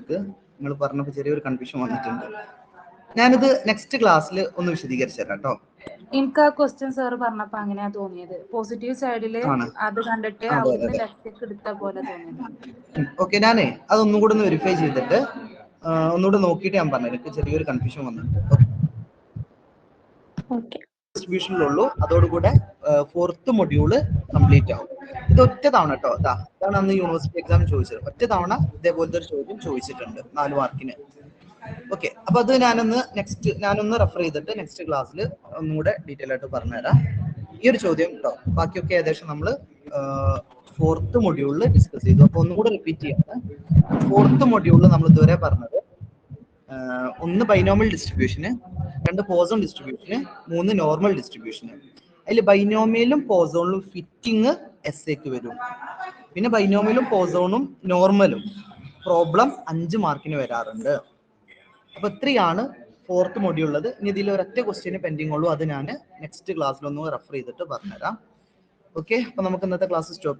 നിങ്ങൾ പറഞ്ഞപ്പോൾ ചെറിയൊരു കൺഫ്യൂഷൻ വന്നിട്ടുണ്ട്. ഞാനിത് നെക്സ്റ്റ് ക്ലാസ്സിൽ ഒന്ന് വിശദീകരിച്ചു തരാം കേട്ടോ. എനിക്ക് ആ ക്വസ്റ്റ്യൻ സാർ പറഞ്ഞപ്പോ അങ്ങനെയാ തോന്നിയത്. പോസിറ്റീവ് സൈഡില് ആണ്. അത് കണ്ടിട്ട് അതെ, അവിടുന്ന് അതെ. ലെഫ്റ്റ് എടുത്ത പോലെ തോന്നിയത്. ഓക്കെ, ഞാനേ അതൊന്നും കൂടെ ഒന്ന് വെരിഫൈ ചെയ്തിട്ട് ഒന്നുകൂടെ നോക്കിയിട്ട് ഞാൻ പറഞ്ഞു. എനിക്ക് ചെറിയൊരു കൺഫ്യൂഷൻ വന്നിട്ടുണ്ട്. ഡിസ്ട്രിബ്യൂഷനിലുള്ളൂ. അതോടുകൂടെ 4th മൊഡ്യൂള് കംപ്ലീറ്റ് ആവും. ഇത് ഒറ്റ തവണ കേട്ടോ. ഇതാണ് അന്ന് യൂണിവേഴ്സിറ്റി എക്സാം ചോദിച്ചത്. ഒറ്റ തവണ ഇതേപോലത്തെ ഒരു ചോദ്യം ചോദിച്ചിട്ടുണ്ട് 4 മാർക്കിന്. ഓക്കെ, അപ്പൊ അത് ഞാനൊന്ന് റെഫർ ചെയ്തിട്ട് നെക്സ്റ്റ് ക്ലാസ്സിൽ ഒന്നുകൂടെ ഡീറ്റെയിൽ ആയിട്ട് പറഞ്ഞുതരാം ഈ ഒരു ചോദ്യം കേട്ടോ. ബാക്കിയൊക്കെ ഏകദേശം നമ്മൾ 4th മൊഡ്യൂളിൽ ഡിസ്കസ് ചെയ്തു. അപ്പൊ ഒന്നുകൂടെ റിപ്പീറ്റ് ചെയ്യാണ്. 4th മൊഡ്യൂളിൽ നമ്മൾ ഇതുവരെ പറഞ്ഞത് 1 ബൈനോമിയൽ ഡിസ്ട്രിബ്യൂഷന്, 2 പോസോൺ ഡിസ്ട്രിബ്യൂഷന്, 3 നോർമൽ ഡിസ്ട്രിബ്യൂഷന്. അതിൽ ബൈനോമിയലും പോസോണിലും ഫിറ്റിംഗ് എസ്സേക്ക് വരും. പിന്നെ ബൈനോമിയലും പോസോണും നോർമലും പ്രോബ്ലം 5 മാർക്കിന് വരാറുണ്ട്. അപ്പൊ ഇത്രയാണ് 4th മൊഡ്യൂൾ ഉള്ളത്. ഇനി ഇതിൽ ഒരൊറ്റ ക്വസ്റ്റ്യന് പെൻഡിങ് ഉള്ളൂ. അത് ഞാൻ നെക്സ്റ്റ് ക്ലാസ്സിലൊന്ന് റെഫർ ചെയ്തിട്ട് പറഞ്ഞുതരാം. ഓക്കെ, അപ്പൊ നമുക്ക് ഇന്നത്തെ ക്ലാസ് സ്റ്റോപ്പ്